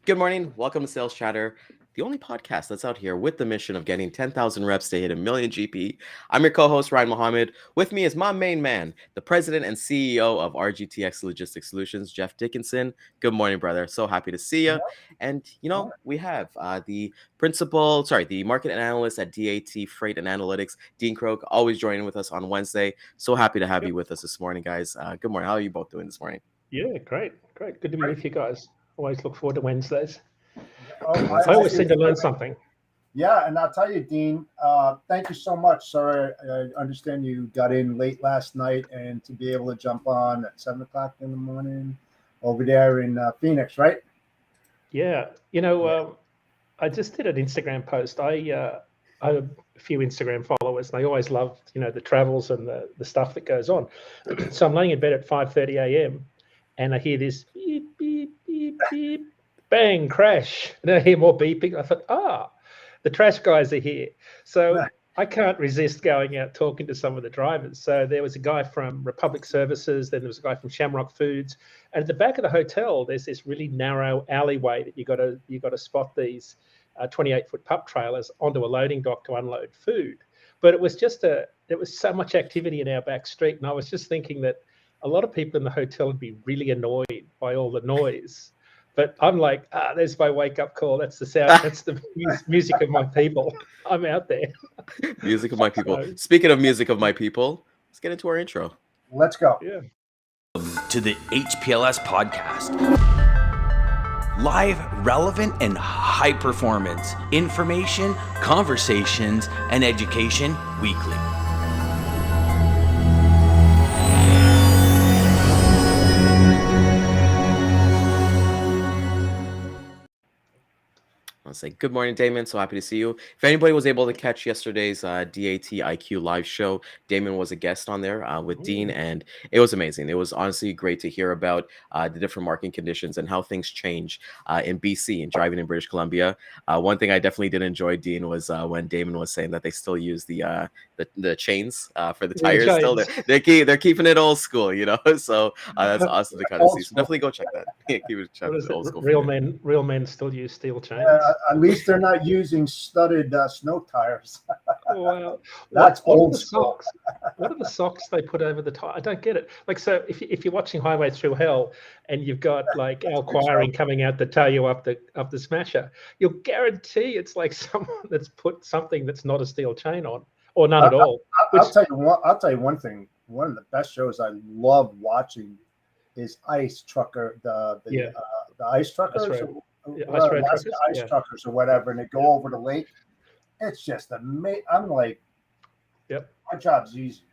Good morning. Welcome to Sales Chatter, the only podcast that's out here with the mission of getting 10,000 reps to hit a million GP. I'm your co-host, Ryan Mohammed. With me is my main man, the president and CEO of RGTX Logistics Solutions, Jeff Dickinson. Good morning, brother. So happy to see you. And, we have the market analyst at DAT Freight and Analytics, Dean Croke, always joining with us on Wednesday. So happy to have you with us this morning, guys. Good morning. How are you both doing this morning? Yeah, great. Good to be with you guys. Always look forward to Wednesdays. Oh, I always seem to learn something. Yeah, and I'll tell you, Dean, thank you so much. Sorry, I understand you got in late last night and to be able to jump on at 7 o'clock in the morning over there in Phoenix, right? Yeah, I just did an Instagram post. I have a few Instagram followers, and they always love, the travels and the stuff that goes on. So I'm laying in bed at 5:30 a.m. and I hear this beep, beep, beep, beep, bang, crash. And then I hear more beeping. I thought, the trash guys are here. So Right. I can't resist going out talking to some of the drivers. So there was a guy from Republic Services, then there was a guy from Shamrock Foods, and at the back of the hotel, there's this really narrow alleyway that you got to spot these 28-foot pup trailers onto a loading dock to unload food. But it was there was so much activity in our back street, and I was just thinking that a lot of people in the hotel would be really annoyed by all the noise. But I'm like, there's my wake-up call. That's the sound. That's the music of my people. I'm out there. Music of my people. Speaking of music of my people, let's get into our intro. Let's go. Yeah. To the HPLS podcast. Live, relevant, and high performance information, conversations, and education weekly. I'll say good morning, Daman. So happy to see you. If anybody was able to catch yesterday's DAT IQ live show, Daman was a guest on there with Dean, and it was amazing. It was honestly great to hear about the different marketing conditions and how things change in BC and driving in British Columbia. One thing I definitely did enjoy, Dean, was when Daman was saying that they still use the chains for the tires. Still, they're keeping it old school, So that's awesome to kind of see. So definitely go check that. Keep it old school. Real men still use steel chains. At least they're not using studded snow tires. Wow. That's old school. What are the socks they put over the tire? I don't get it. Like, so if you're watching Highway Through Hell and you've got like Al Quiring coming out to tell you up the smasher, you'll guarantee it's like someone that's put something that's not a steel chain on, or none at all. I'll tell you one thing. One of the best shows I love watching is Ice Trucker, the Ice Truckers. Ice truckers or whatever, and they go over the lake. It's just amazing. I'm like, yep, my job's easy.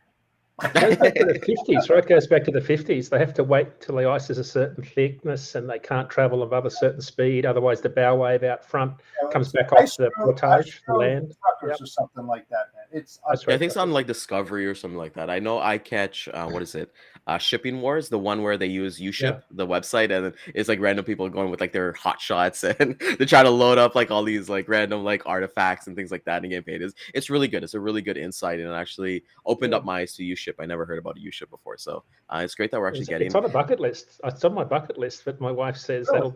It goes back to the 50s, right? It goes back to the 50s. They have to wait till the ice is a certain thickness and they can't travel above a certain speed. Otherwise, the bow wave out front comes back off the portage, the land. Truckers or something like that, man. I think it's on like Discovery or something like that. I know I catch, what is it? Shipping Wars, the one where they use UShip, the website, and it's like random people going with like their hot shots and they try to load up like all these like random like artifacts and things like that and get paid. It's really good. It's a really good insight and it actually opened up my eyes to UShip. I never heard about a UShip before, so it's great that we're actually getting. It's on a bucket list. It's on my bucket list, but my wife says that'll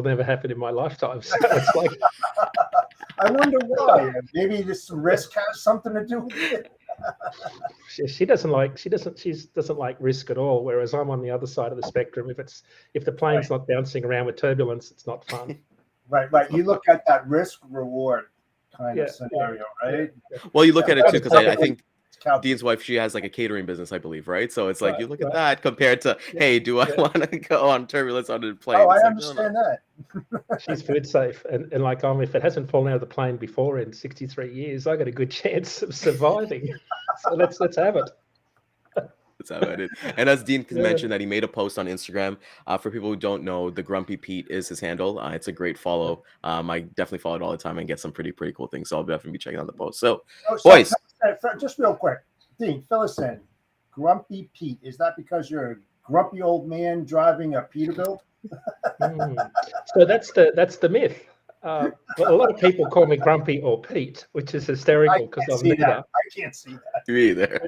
never happen in my lifetime. So it's like, I wonder why. Maybe this risk has something to do with it. She doesn't like risk at all. Whereas I'm on the other side of the spectrum. If the plane's not bouncing around with turbulence, it's not fun. Right. You look at that risk reward kind of scenario, right? Well, you look at it too, because I think Dean's wife, she has like a catering business, I believe, right? So it's like you look at that compared to, hey, do I want to go on turbulence on the plane? Oh, I understand that. She's food safe, and like if it hasn't fallen out of the plane before in 63 years, I got a good chance of surviving. So let's have it. That's how I did. And as Dean mentioned, that he made a post on Instagram. For people who don't know, the Grumpy Pete is his handle. It's a great follow. I definitely follow it all the time and get some pretty cool things. So I'll definitely be checking out the post. So boys, just real quick, Dean, fill us in. Grumpy Pete, is that because you're a grumpy old man driving a Peterbilt? So that's the myth. Well, a lot of people call me Grumpy or Pete, which is hysterical because I'm neither. I can't see that. Me either.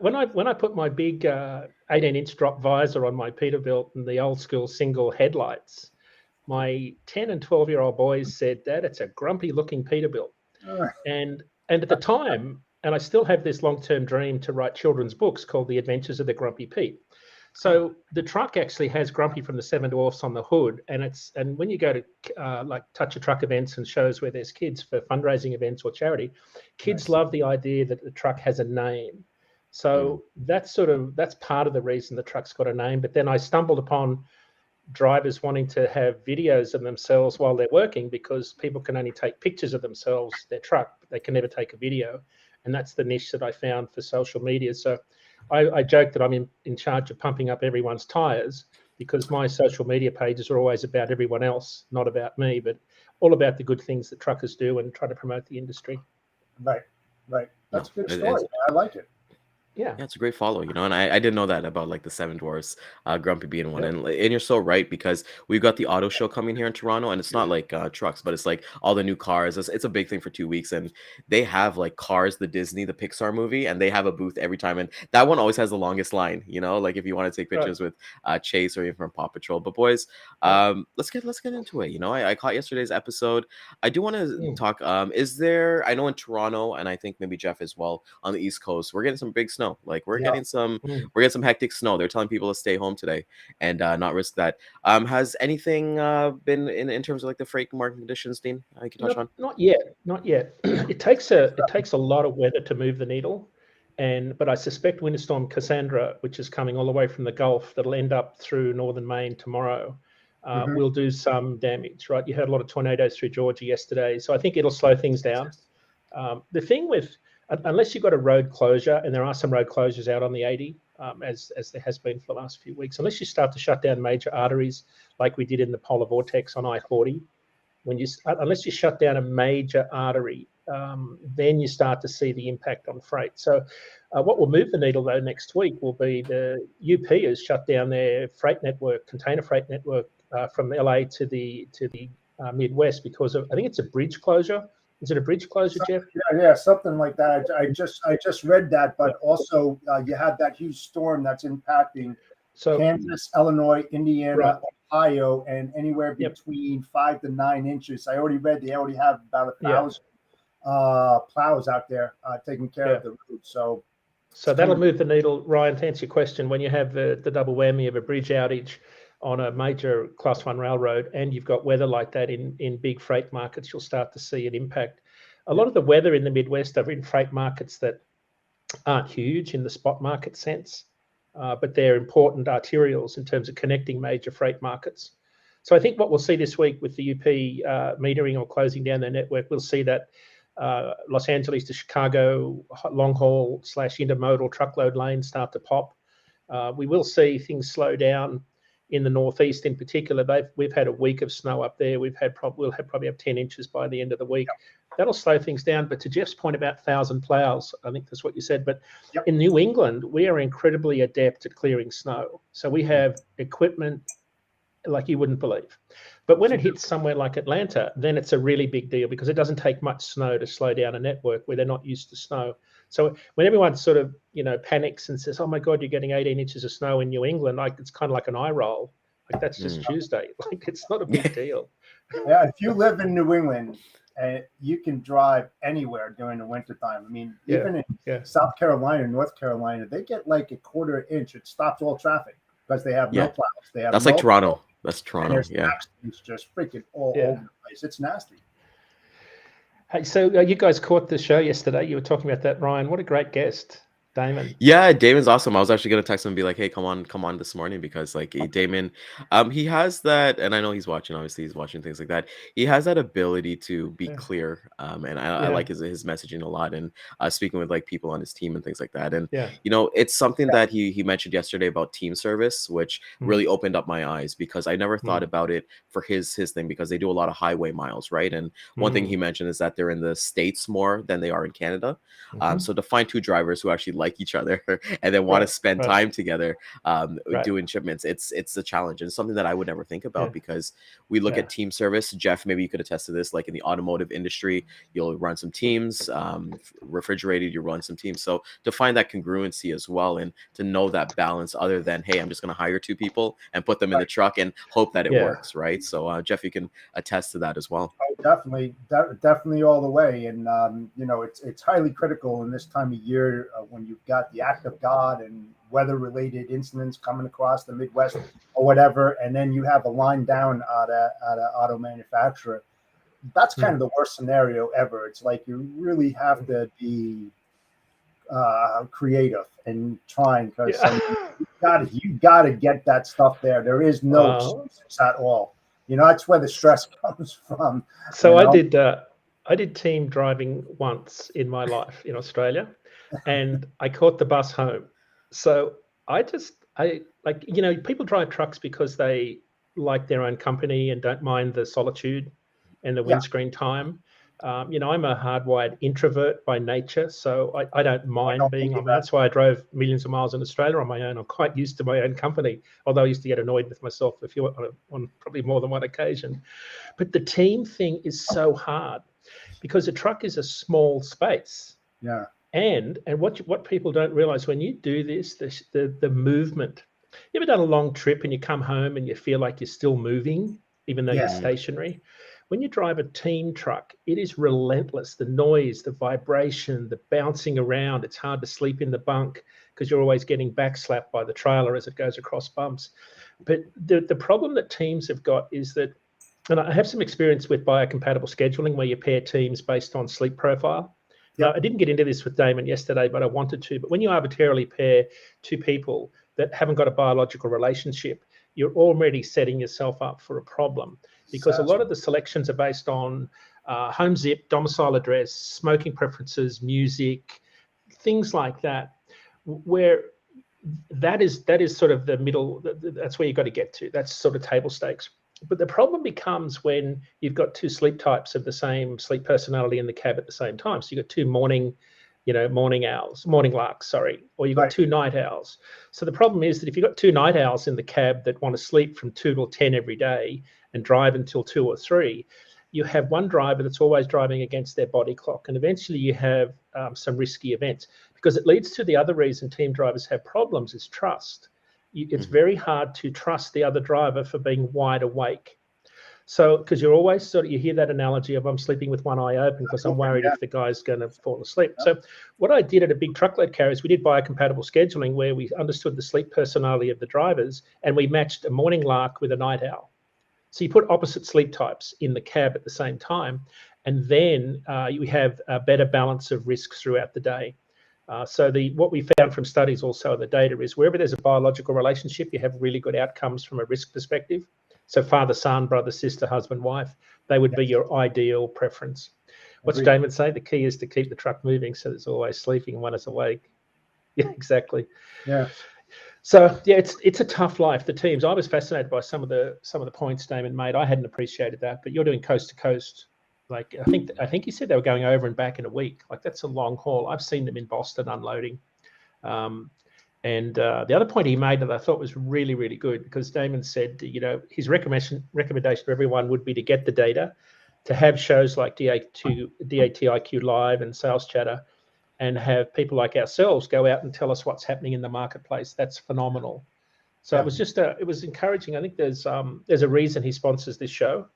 When I put my big 18-inch drop visor on my Peterbilt and the old school single headlights, my 10 and 12-year-old boys said, "Dad, it's a grumpy looking Peterbilt." And at the time, and I still have this long-term dream to write children's books called The Adventures of the Grumpy Pete. So the truck actually has Grumpy from the Seven Dwarfs on the hood, and when you go to like Touch a Truck events and shows where there's kids for fundraising events or charity, kids love the idea that the truck has a name. So that's part of the reason the truck's got a name. But then I stumbled upon drivers wanting to have videos of themselves while they're working because people can only take pictures of themselves, their truck, but they can never take a video. And that's the niche that I found for social media. So I joke that I'm in charge of pumping up everyone's tires because my social media pages are always about everyone else, not about me, but all about the good things that truckers do and try to promote the industry. Right. That's a good story. I like it. Yeah, it's a great follow, and I didn't know that about like the Seven Dwarfs, Grumpy being one, and you're so right because we've got the auto show coming here in Toronto, and it's not like trucks, but it's like all the new cars. It's a big thing for 2 weeks, and they have like Cars, the Disney, the Pixar movie, and they have a booth every time, and that one always has the longest line. Like if you want to take pictures with Chase or even from Paw Patrol. But boys, let's get into it. I caught yesterday's episode. I do want to talk. Is there? I know in Toronto, and I think maybe Jeff as well on the East Coast, we're getting some big snow. Like we're getting some hectic snow. They're telling people to stay home today and not risk that. Has anything been in terms of like the freight market conditions, Dean? You can touch on? Not yet. It takes a lot of weather to move the needle, but I suspect Winter Storm Cassandra, which is coming all the way from the Gulf, that'll end up through northern Maine tomorrow, will do some damage. Right? You had a lot of tornadoes through Georgia yesterday, so I think it'll slow things down. The thing with unless you've got a road closure, and there are some road closures out on the 80, as there has been for the last few weeks, unless you start to shut down major arteries like we did in the polar vortex on I-40, unless you shut down a major artery, then you start to see the impact on freight. So what will move the needle, though, next week will be the UP has shut down their freight network, container freight network from LA to the Midwest because of, I think it's a bridge closure. Is it a bridge closure, Jeff? Yeah, something like that. I just read that, but also you have that huge storm that's impacting Kansas, Illinois, Indiana, Ohio, and anywhere between 5 to 9 inches. I already read they already have about 1,000 plows out there taking care of the route. So that'll move the needle, Ryan. To answer your question, when you have the double whammy of a bridge outage on a major Class 1 railroad, and you've got weather like that in big freight markets, you'll start to see an impact. A lot of the weather in the Midwest are in freight markets that aren't huge in the spot market sense, but they're important arterials in terms of connecting major freight markets. So I think what we'll see this week with the UP metering or closing down their network, we'll see that Los Angeles to Chicago long haul / intermodal truckload lanes start to pop. We will see things slow down in the Northeast in particular. We've had a week of snow up there. We'll probably have 10 inches by the end of the week. That'll slow things down. But to Jeff's point about 1,000 plows, I think that's what you said. But in New England, we are incredibly adept at clearing snow. So we have equipment like you wouldn't believe. But when it hits somewhere like Atlanta, then it's a really big deal because it doesn't take much snow to slow down a network where they're not used to snow. So when everyone sort of, panics and says, "Oh my God, you're getting 18 inches of snow in New England," like it's kind of like an eye roll. Like that's just Tuesday. Like it's not a big deal. Yeah, if you live in New England, you can drive anywhere during the wintertime. I mean, even in South Carolina, North Carolina, they get like a quarter inch. It stops all traffic because they have no plows. That's like Toronto. That's Toronto. It's just freaking all over the place. It's nasty. Hey, so you guys caught the show yesterday. You were talking about that, Ryan. What a great guest, Daman. Yeah, Damon's awesome. I was actually gonna text him and be like, "Hey, come on this morning," because like Damon, he has that, and I know he's watching. Obviously, he's watching things like that. He has that ability to be clear, and I like his messaging a lot, and speaking with like people on his team and things like that. And it's something that he mentioned yesterday about team service, which really opened up my eyes because I never thought about it for his thing because they do a lot of highway miles, right? And one thing he mentioned is that they're in the States more than they are in Canada. So to find two drivers who actually like each other and then want to spend time together doing shipments. It's a challenge, and it's something that I would never think about because we look at team service. Jeff, maybe you could attest to this. Like in the automotive industry, you'll run some teams, refrigerated, you run some teams. So to find that congruency as well, and to know that balance, other than, hey, I'm just going to hire 2 people and put them in the truck and hope that it works, right? So Jeff, you can attest to that as well. Oh, definitely all the way. And you know, it's highly critical in this time of year when you've got the act of God and weather-related incidents coming across the Midwest or whatever, and then you have a line down at an auto manufacturer. That's kind of the worst scenario ever. It's like you really have to be creative and trying, because you gotta get that stuff there. There is no excuses at all. You know, that's where the stress comes from. So I did team driving once in my life in Australia, and I caught the bus home. So I like, you know, people drive trucks because they like their own company and don't mind the solitude and the windscreen time. You know, I'm a hardwired introvert by nature, so I don't mind being on that. That's why I drove millions of miles in Australia on my own. I'm quite used to my own company, although I used to get annoyed with myself on probably more than one occasion. But the team thing is so hard because a truck is a small space. Yeah. And what people don't realize when you do this, the movement. You ever done a long trip and you come home and you feel like you're still moving, even though you're stationary? When you drive a team truck, it is relentless. The noise, the vibration, the bouncing around. It's hard to sleep in the bunk because you're always getting backslapped by the trailer as it goes across bumps. But the problem that teams have got is that, and I have some experience with biocompatible scheduling where you pair teams based on sleep profile. Now, I didn't get into this with Daman yesterday, but I wanted to. But when you arbitrarily pair 2 people that haven't got a biological relationship, you're already setting yourself up for a problem, because a lot of the selections are based on home zip, domicile address, smoking preferences, music, things like that, where that is sort of the middle. That's where you've got to get to. That's sort of table stakes. But the problem becomes when you've got 2 sleep types of the same sleep personality in the cab at the same time. So you've got 2 morning larks, or you've got 2 night owls. So the problem is that if you've got 2 night owls in the cab that want to sleep from 2 till 10 every day and drive until 2 or 3, you have one driver that's always driving against their body clock. And eventually you have some risky events, because it leads to the other reason team drivers have problems is trust. It's very hard to trust the other driver for being wide awake. So, because you're always you hear that analogy of I'm sleeping with one eye open because I'm worried if the guy's going to fall asleep. So what I did at a big truckload carrier is we did biocompatible scheduling where we understood the sleep personality of the drivers, and we matched a morning lark with a night owl. So you put opposite sleep types in the cab at the same time, and then you have a better balance of risks throughout the day. So what we found from studies also in the data is wherever there's a biological relationship, you have really good outcomes from a risk perspective. So father, son, brother, sister, husband, wife, they would be your ideal preference. What's Daman say? The key is to keep the truck moving so there's always sleeping and one is awake. Yeah, exactly. Yeah. So yeah, it's a tough life. The teams. I was fascinated by some of the points Daman made. I hadn't appreciated that, but you're doing coast to coast. Like I think you said they were going over and back in a week. Like that's a long haul. I've seen them in Boston unloading. And the other point he made that I thought was really, really good, because Daman said, you know, his recommendation to everyone would be to get the data, to have shows like DATIQ Live and Sales Chatter, and have people like ourselves go out and tell us what's happening in the marketplace. That's phenomenal. So it was just it was encouraging. I think there's a reason he sponsors this show.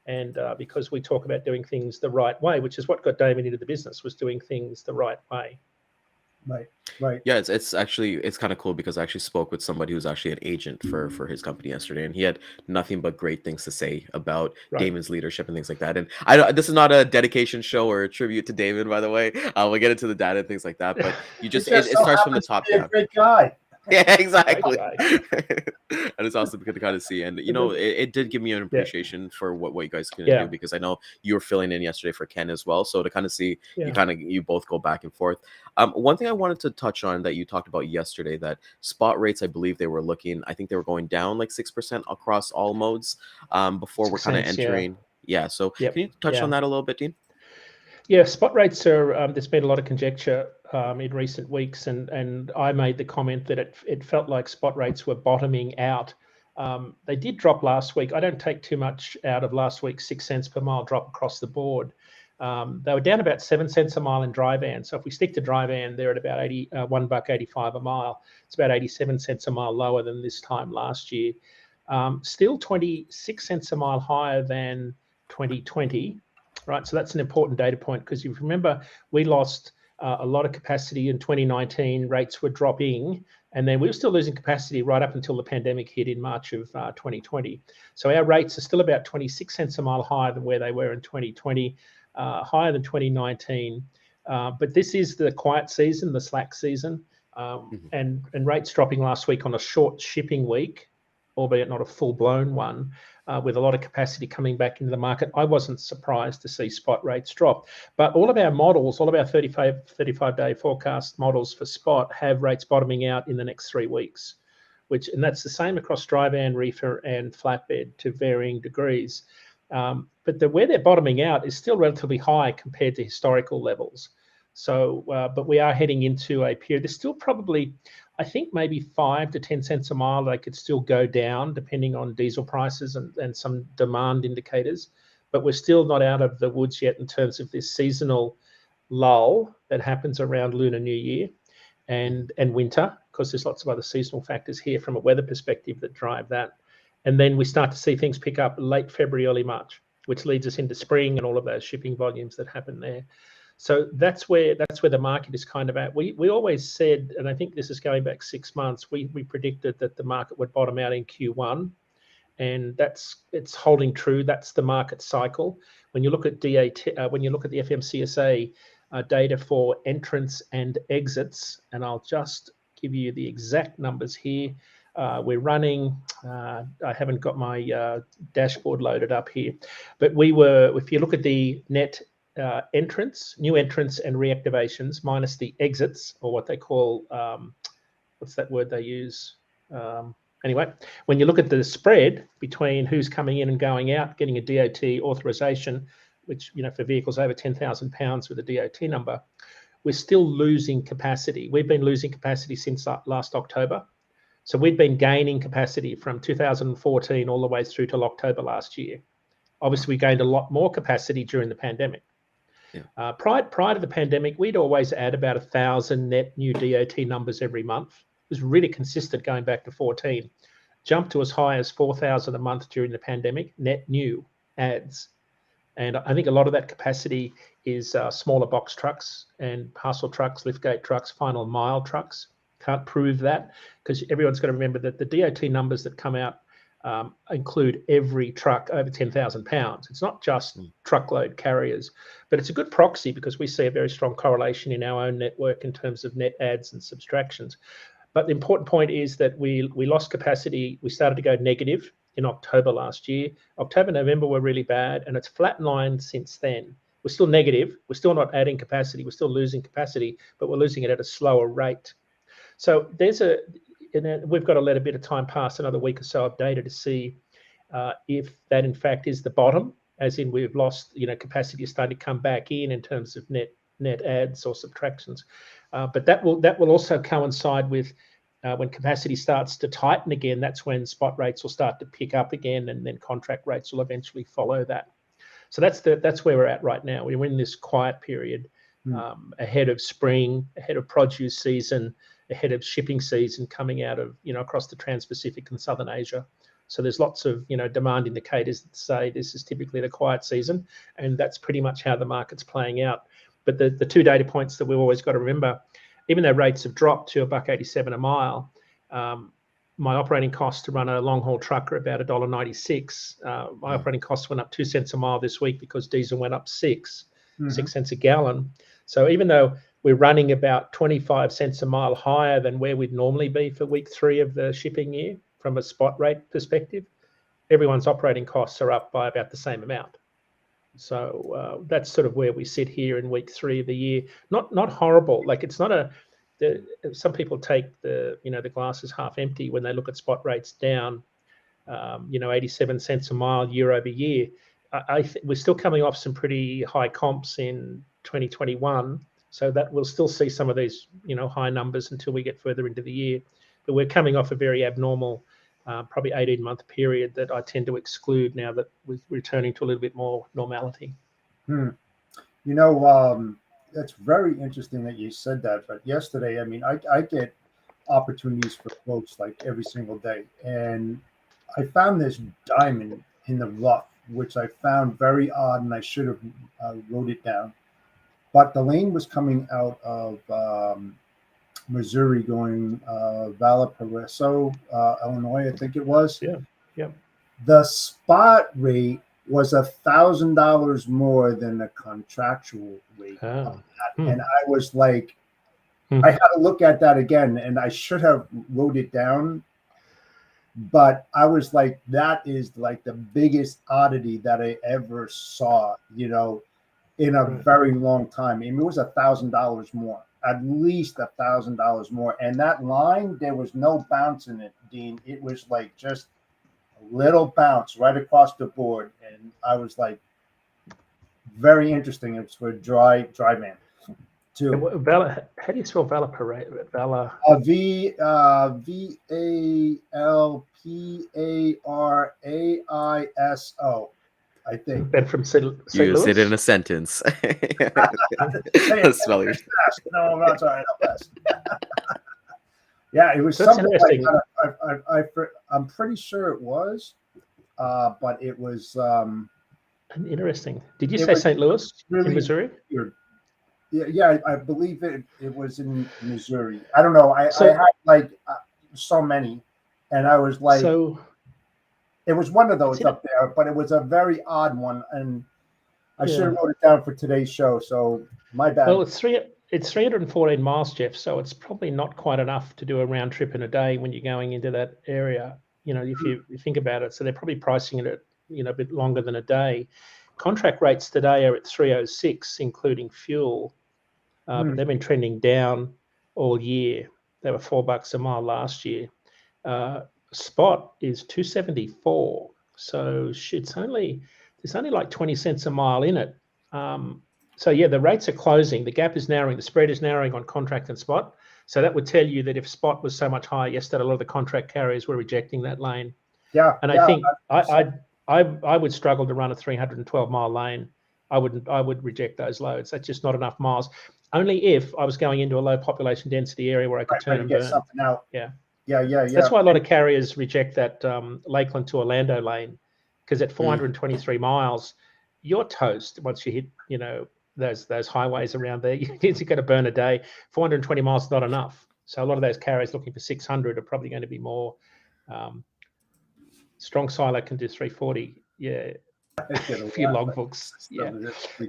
And because we talk about doing things the right way, which is what got Daman into the business, was doing things the right way. Right. Yeah, it's kind of cool, because I actually spoke with somebody who's actually an agent for his company yesterday, and he had nothing but great things to say about Daman's leadership and things like that. And this is not a dedication show or a tribute to Daman, by the way. We'll get into the data and things like that, but you just it starts from the top down. Great guy. Yeah, exactly. And it's awesome to kind of see, and you know, it did give me an appreciation for what you guys can do, because I know you were filling in yesterday for Ken as well. So to kind of see you both go back and forth. One thing I wanted to touch on that you talked about yesterday, that spot rates, I believe they were going down like 6% across all modes before we're kind of entering. So can you touch on that a little bit, Dean? Yeah, spot rates are, there's been a lot of conjecture in recent weeks, and I made the comment that it felt like spot rates were bottoming out. They did drop last week. I don't take too much out of last week's 6 cents per mile drop across the board. They were down about 7 cents a mile in dry van. So if we stick to dry van, they're at about $1.85 a mile. It's about 87 cents a mile lower than this time last year. Still 26 cents a mile higher than 2020, right? So that's an important data point, because if you remember, we lost a lot of capacity in 2019. Rates were dropping, and then we were still losing capacity right up until the pandemic hit in March of 2020. So our rates are still about 26 cents a mile higher than where they were in 2020, higher than 2019. But this is the quiet season, the slack season, and rates dropping last week on a short shipping week, albeit not a full-blown one, with a lot of capacity coming back into the market. I wasn't surprised to see spot rates drop. But all of our models, all of our 35-day forecast models for spot have rates bottoming out in the next 3 weeks, and that's the same across dry van, reefer, and flatbed to varying degrees. But where they're bottoming out is still relatively high compared to historical levels. So, but we are heading into a period. There's still probably, I think, maybe 5 to 10 cents a mile they could still go down depending on diesel prices and some demand indicators. But we're still not out of the woods yet in terms of this seasonal lull that happens around Lunar New Year and winter, because there's lots of other seasonal factors here from a weather perspective that drive that. And then we start to see things pick up late February, early March, which leads us into spring and all of those shipping volumes that happen there. So that's where the market is kind of at. We always said, and I think this is going back 6 months, we predicted that the market would bottom out in Q1, and it's holding true. That's the market cycle. When you look at when you look at the FMCSA data for entrants and exits, and I'll just give you the exact numbers here. We're running, I haven't got my dashboard loaded up here, but if you look at the net entrants, new entrants and reactivations minus the exits, or what they call, what's that word they use? Anyway, when you look at the spread between who's coming in and going out, getting a DOT authorization, which, for vehicles over 10,000 pounds with a DOT number, we're still losing capacity. We've been losing capacity since last October. So we'd been gaining capacity from 2014 all the way through till October last year. Obviously, we gained a lot more capacity during the pandemic. Yeah. Prior to the pandemic, we'd always add about 1,000 net new DOT numbers every month. It was really consistent going back to 14. Jumped to as high as 4,000 a month during the pandemic, net new adds. And I think a lot of that capacity is smaller box trucks and parcel trucks, liftgate trucks, final mile trucks. Can't prove that, because everyone's got to remember that the DOT numbers that come out include every truck over 10,000 pounds. It's not just truckload carriers, but it's a good proxy because we see a very strong correlation in our own network in terms of net adds and subtractions. But the important point is that we lost capacity. We started to go negative in October last year. October, November were really bad, and it's flatlined since then. We're still negative. We're still not adding capacity. We're still losing capacity, but we're losing it at a slower rate. So we've got to let a bit of time pass, another week or so of data, to see if that in fact is the bottom, as in we've lost, capacity is starting to come back in terms of net adds or subtractions. But that will also coincide with when capacity starts to tighten again. That's when spot rates will start to pick up again, and then contract rates will eventually follow that. So that's where we're at right now. We're in this quiet period ahead of spring, ahead of produce season, ahead of shipping season coming out of, across the Trans-Pacific and Southern Asia. So there's lots of, demand indicators that say this is typically the quiet season, and that's pretty much how the market's playing out. But the two data points that we've always got to remember, even though rates have dropped to $1.87 a mile, my operating costs to run a long haul truck are about $1.96. My operating costs went up 2 cents a mile this week because diesel went up 6 cents a gallon. So even though we're running about 25 cents a mile higher than where we'd normally be for week 3 of the shipping year from a spot rate perspective, everyone's operating costs are up by about the same amount. So that's sort of where we sit here in week 3 of the year. Not horrible. Like, it's not some people take the glasses half empty when they look at spot rates down, 87 cents a mile year over year. We're still coming off some pretty high comps in 2021. So that we'll still see some of these, high numbers until we get further into the year. But we're coming off a very abnormal, probably 18-month period that I tend to exclude now that we're returning to a little bit more normality. It's very interesting that you said that. But yesterday, I mean, I get opportunities for quotes like every single day. And I found this diamond in the rough, which I found very odd, and I should have wrote it down. But the lane was coming out of Missouri going Valparaiso, Illinois, I think it was. Yeah. The spot rate was $1,000 more than the contractual rate. And I was like, I had to look at that again, and I should have wrote it down. But I was like, that is like the biggest oddity that I ever saw, in a very long time. I mean, it was $1,000 more, at least $1,000 more. And that line, there was no bounce in it, Dean. It was like just a little bounce right across the board. And I was like, very interesting. It's for dry man too. How do you spell Valparaiso? Valparaiso. I think. Ben from St. Louis? Use it in a sentence. Spell it. No, I'm not sorry. Yeah, it was That's something interesting. like I'm pretty sure it was, but it was interesting. Did you say St. Louis in Missouri? Yeah, I believe it was in Missouri. I don't know. I had like so many, and I was like, it was one of those up there, but it was a very odd one, and I should have wrote it down for today's show. So my bad. Well, it's 314 miles, Jeff. So it's probably not quite enough to do a round trip in a day when you're going into that area. If you think about it, so they're probably pricing it at a bit longer than a day. Contract rates today are at 306, including fuel. But they've been trending down all year. They were $4 a mile last year. Spot is 274. So there's only like 20 cents a mile in it. So the rates are closing. The gap is narrowing. The spread is narrowing on contract and spot. So that would tell you that if spot was so much higher yesterday, a lot of the contract carriers were rejecting that lane. Yeah. And I think I would struggle to run a 312 mile lane. I would reject those loads. That's just not enough miles. Only if I was going into a low population density area where I could turn and burn. Something out. Yeah. That's why a lot of carriers reject that Lakeland to Orlando lane, because at 423 miles, you're toast once you hit, those highways around there. You're going to burn a day. 420 miles is not enough. So a lot of those carriers looking for 600 are probably going to be more. Strong Silo can do 340. Yeah. A few logbooks. Yeah.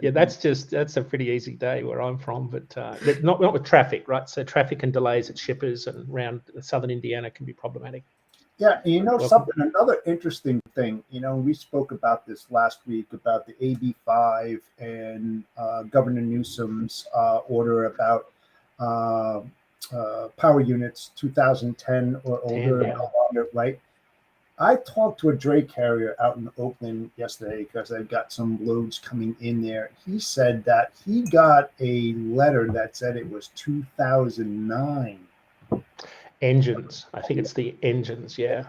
That's a pretty easy day where I'm from, but not with traffic, right? So traffic and delays at shippers and around southern Indiana can be problematic. Yeah, and another interesting thing, we spoke about this last week about the AB5 and Governor Newsom's order about power units 2010 or older and no longer, right? I talked to a dray carrier out in Oakland yesterday because I've got some loads coming in there. He said that he got a letter that said it was 2009. Engines. I think it's the engines. Yeah.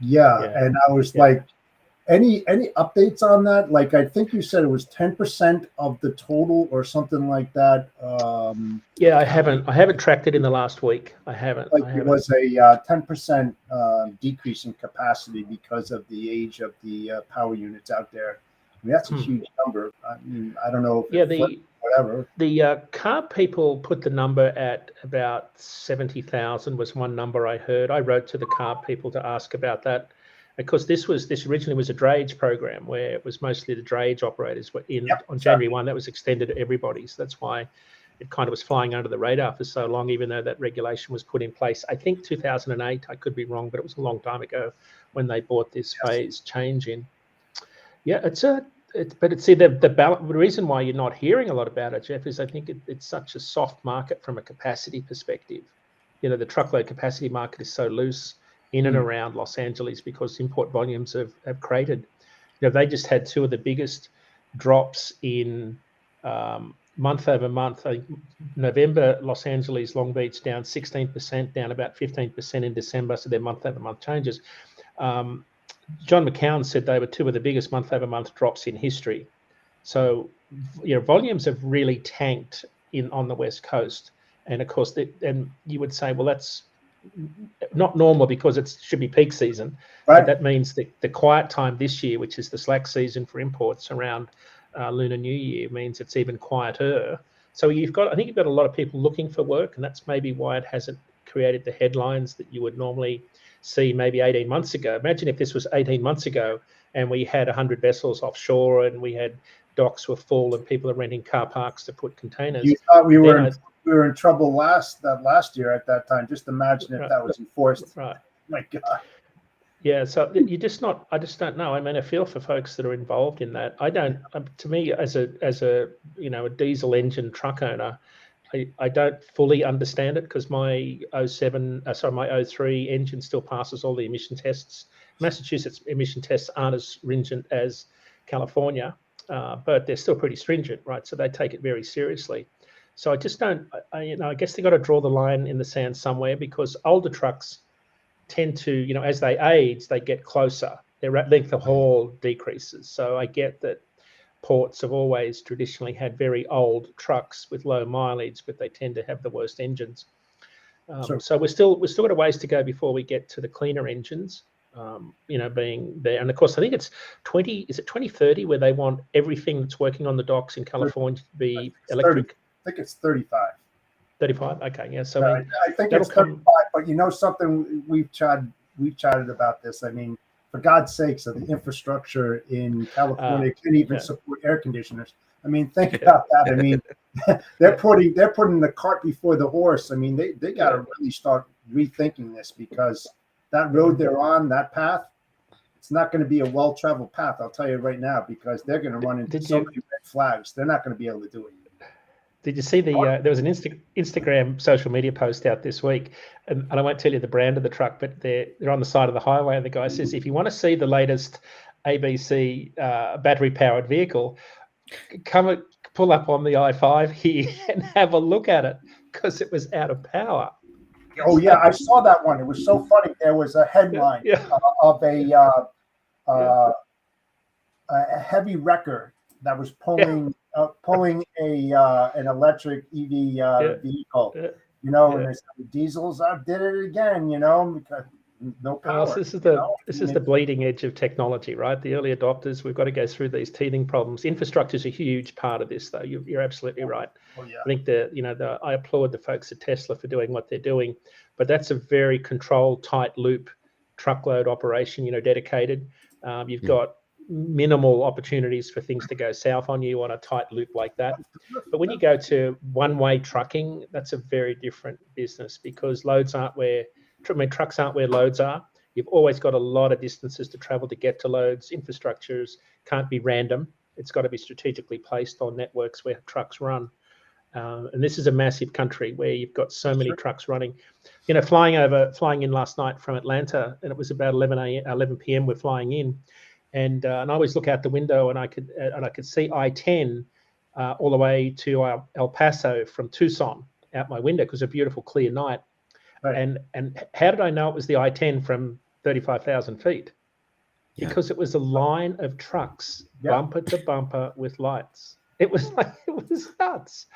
And I was like, any updates on that? Like, I think you said it was 10% of the total or something like that. I haven't tracked it in the last week. It was a 10% decrease in capacity because of the age of the power units out there. I mean, that's a huge number. I mean, I don't know if whatever. The car people put the number at about 70,000 was one number I heard. I wrote to the car people to ask about that. Because this originally was a drayage program where it was mostly the drayage operators were in on January 1. That was extended to everybody. So that's why it kind of was flying under the radar for so long, even though that regulation was put in place. I think 2008, I could be wrong, but it was a long time ago when they brought this phase change in. Yeah, the reason why you're not hearing a lot about it, Jeff, is I think it's such a soft market from a capacity perspective. The truckload capacity market is so loose in and around Los Angeles because import volumes have cratered. They just had two of the biggest drops in month over month. I think November, Los Angeles, Long Beach down 16%, down about 15% in December. So they're month over month changes. John McCown said they were two of the biggest month over month drops in history. So, volumes have really tanked on the West Coast. And of course, and you would say, well, that's not normal because it should be peak season. Right. But that means that the quiet time this year, which is the slack season for imports around Lunar New Year, means it's even quieter. So I think you've got a lot of people looking for work, and that's maybe why it hasn't created the headlines that you would normally see maybe 18 months ago. Imagine if this was 18 months ago and we had 100 vessels offshore and we had docks were full and people are renting car parks to put containers. You thought we were in trouble last year at that time. Just imagine if that was enforced. Right. My God. Yeah, so I just don't know. I mean, I feel for folks that are involved in that. I don't. To me, as a a diesel engine truck owner, I don't fully understand it because my 03 engine still passes all the emission tests. Massachusetts emission tests aren't as stringent as California, but they're still pretty stringent, right? So they take it very seriously. So I just don't. I guess they got to draw the line in the sand somewhere because older trucks tend to, as they age, they get closer. Their length of haul decreases. So I get that ports have always traditionally had very old trucks with low mileage, but they tend to have the worst engines. So we're still got a ways to go before we get to the cleaner engines, being there. And of course, I think it's 2030 where they want everything that's working on the docks in California to be electric? 30. I think it's 35. 35. Okay, yeah. So I think it's 35. But something we've chatted about this. I mean, for God's sakes, the infrastructure in California can't even support air conditioners. I mean, think about that. I mean, they're putting the cart before the horse. I mean, they got to really start rethinking this because that road they're on, that path, it's not going to be a well-traveled path. I'll tell you right now because they're going to run into so many red flags. They're not going to be able to do it. Did you see there was an Instagram social media post out this week, and I won't tell you the brand of the truck, but they're on the side of the highway, and the guy says, if you want to see the latest ABC battery-powered vehicle, come pull up on the I-5 here and have a look at it because it was out of power. Oh, yeah, I saw that one. It was so funny. There was a headline of a heavy wrecker that was pulling an electric EV vehicle, and they said the diesels did it again, because no power. Well, this is the bleeding edge of technology, right? The early adopters, we've got to go through these teething problems. Infrastructure is a huge part of this, though. You're absolutely right. Oh, yeah. I think I applaud the folks at Tesla for doing what they're doing, but that's a very controlled, tight loop truckload operation, dedicated. You've got minimal opportunities for things to go south on you on a tight loop like that. But when you go to one-way trucking, that's a very different business because trucks aren't where loads are. You've always got a lot of distances to travel to get to loads. Infrastructures can't be random. It's got to be strategically placed on networks where trucks run. And this is a massive country where you've got so many trucks running. Flying in last night from Atlanta, and it was about 11 p.m. we're flying in. And I always look out the window and I could see I-10 all the way to El Paso from Tucson out my window because it's a beautiful clear night. Right. And how did I know it was the I-10 from 35,000 feet? Yeah. Because it was a line of trucks bumper to bumper with lights. It was nuts.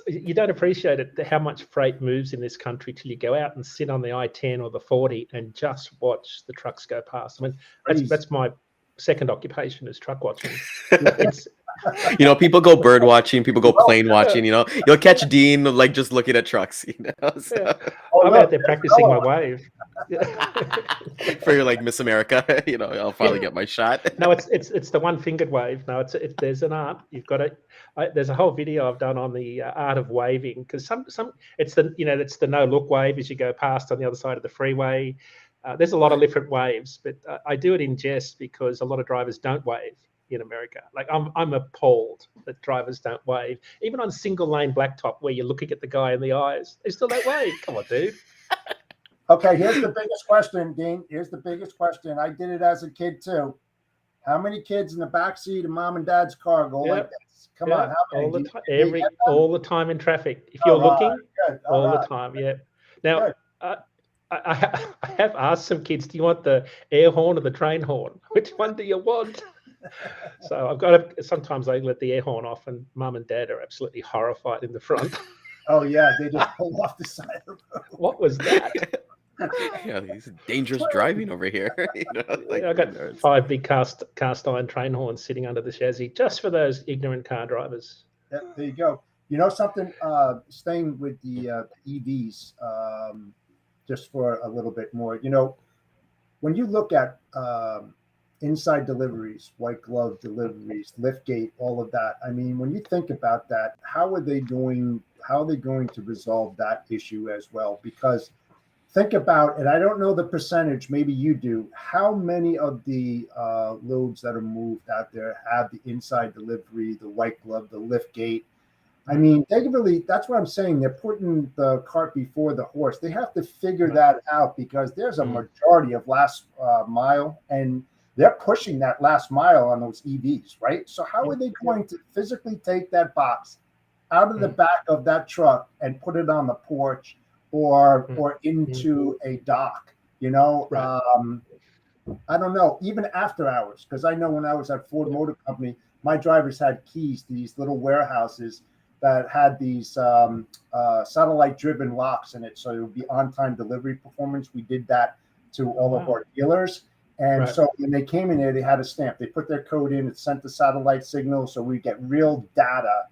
You don't appreciate it how much freight moves in this country till you go out and sit on the I-10 or the 40 and just watch the trucks go past. I mean, that's my second occupation is truck watching. People go bird watching, people go plane watching. You'll catch Dean just looking at trucks. So. I'm out there practicing my wave. For your Miss America, I'll finally get my shot. No, it's the one-fingered wave. No, there's an art. You've got to. There's a whole video I've done on the art of waving because it's the no-look wave as you go past on the other side of the freeway. There's a lot of different waves, but I do it in jest because a lot of drivers don't wave in America. I'm appalled that drivers don't wave. Even on single lane blacktop where you're looking at the guy in the eyes, they still don't wave. Come on, dude. Okay, here's the biggest question, Dean. Here's the biggest question. I did it as a kid too. How many kids in the back seat of mom and dad's car go like this? Come on, how many? All the time, all the time in traffic. If you're looking, all the time. Yeah. Now, I have asked some kids, do you want the air horn or the train horn? Which one do you want? So I've got to, sometimes I let the air horn off, and mum and dad are absolutely horrified in the front. Oh yeah, they just pull off the side of the road. What was that? Yeah, he's dangerous driving over here. You know, like, I got 5 big cast iron train horns sitting under the chassis just for those ignorant car drivers. Yeah, there you go. You know something? Staying with the EVs, just for a little bit more. You know, when you look at inside deliveries, white glove deliveries, liftgate, all of that. I mean, when you think about that, how are they going to resolve that issue as well? Because think about, and I don't know the percentage, maybe you do, how many of the loads that are moved out there have the inside delivery, the white glove, the liftgate? I mean, they really, that's what I'm saying. They're putting the cart before the horse. They have to figure that out, because there's a majority of last mile, and they're pushing that last mile on those EVs, right? So how are they going to physically take that box out of the back of that truck and put it on the porch or into a dock? You know, I don't know, even after hours, because I know when I was at Ford Motor Company, my drivers had keys to these little warehouses that had these satellite-driven locks in it, so it would be on-time delivery performance. We did that to all of our dealers. And so when they came in there, they had a stamp. They put their code in, it sent the satellite signal, so we get real data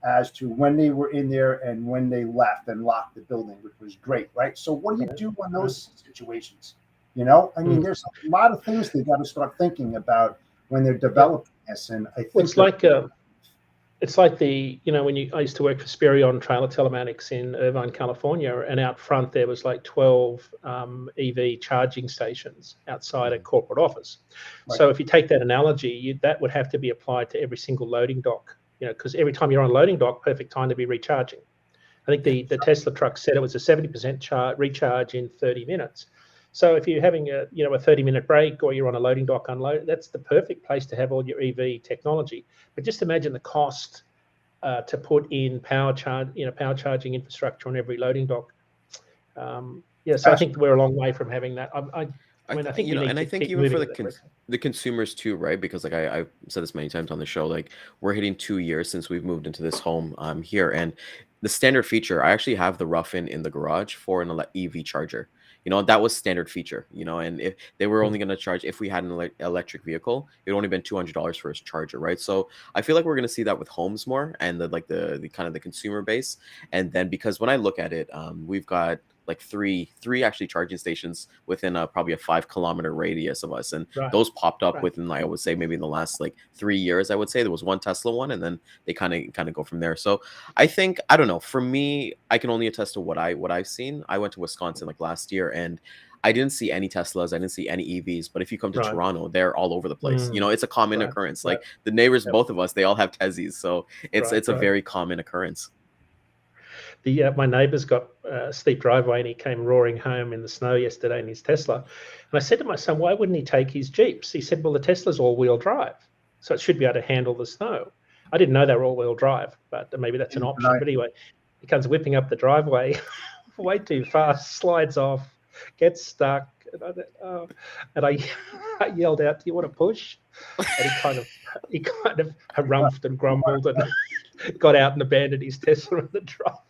as to when they were in there and when they left and locked the building, which was great, right? So what do you do in those situations? You know, I mean, there's a lot of things they got to start thinking about when they're developing this. And I think it's like the, you know, when I used to work for Spirion Trailer Telematics in Irvine, California, and out front there was like 12 EV charging stations outside a corporate office. So if you take that analogy, that would have to be applied to every single loading dock, you know, because every time you're on loading dock, perfect time to be recharging. I think the Tesla truck said it was a 70% recharge in 30 minutes. So if you're having a 30-minute break, or you're on a loading dock unload, that's the perfect place to have all your EV technology. But just imagine the cost to put in power charging infrastructure on every loading dock. So I think we're a long way from having that. I think even for the consumers too, right? Because like I've said this many times on the show, like we're hitting 2 years since we've moved into this home here, and the standard feature, I actually have the rough-in in the garage for an EV charger. You know, that was standard feature, you know, and if they were only going to charge, if we had an electric vehicle, it would only been $200 for a charger, right? So I feel like we're going to see that with homes more, and the kind of the consumer base. And then because when I look at it, we've got like three actually charging stations within probably a 5-kilometer radius of us, and those popped up within, I would say, maybe in the last like 3 years. I would say there was one Tesla one, and then they kind of go from there. So I think, I don't know, for me, I can only attest to what I've seen. I went to Wisconsin like last year, and I didn't see any Teslas, I didn't see any EVs, but if you come to Toronto, they're all over the place. You know, it's a common occurrence. Like the neighbors, both of us, they all have Teslas, so it's a very common occurrence. My neighbour's got a steep driveway, and he came roaring home in the snow yesterday in his Tesla. And I said to my son, why wouldn't he take his Jeeps? He said, well, the Tesla's all-wheel drive, so it should be able to handle the snow. I didn't know they were all-wheel drive, but maybe that's an option. But anyway, he comes whipping up the driveway way too fast, slides off, gets stuck. And I yelled out, do you want to push? And he kind of harumphed and grumbled and got out and abandoned his Tesla in the driveway.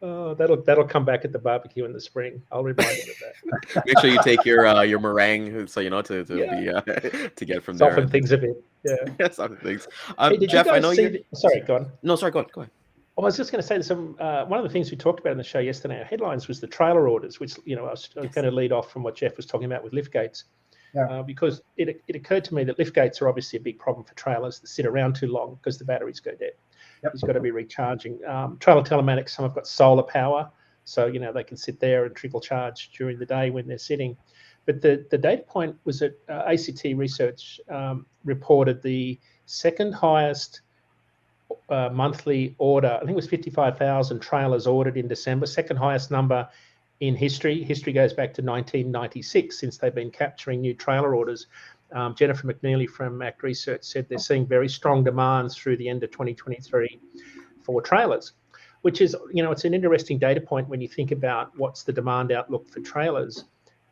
Oh, that'll come back at the barbecue in the spring. I'll remind him of that. Make sure you take your meringue, so you know to get from there. Soften things a bit. Yeah, soften things. Hey, Jeff, I know you. Sorry, go on. No, sorry, go ahead. I was just going to say one of the things we talked about in the show yesterday, our headlines, was the trailer orders, which, you know, I was going to lead off from what Jeff was talking about with lift gates. Because it occurred to me that lift gates are obviously a big problem for trailers that sit around too long because the batteries go dead. It's got to be recharging. Trailer telematics, some have got solar power, so, you know, they can sit there and trickle charge during the day when they're sitting. But the data point was that ACT Research reported the second highest monthly order. I think it was 55,000 trailers ordered in December, second highest number in history. History goes back to 1996, since they've been capturing new trailer orders. Jennifer McNeely from Act Research said they're seeing very strong demands through the end of 2023 for trailers, which is, it's an interesting data point when you think about what's the demand outlook for trailers,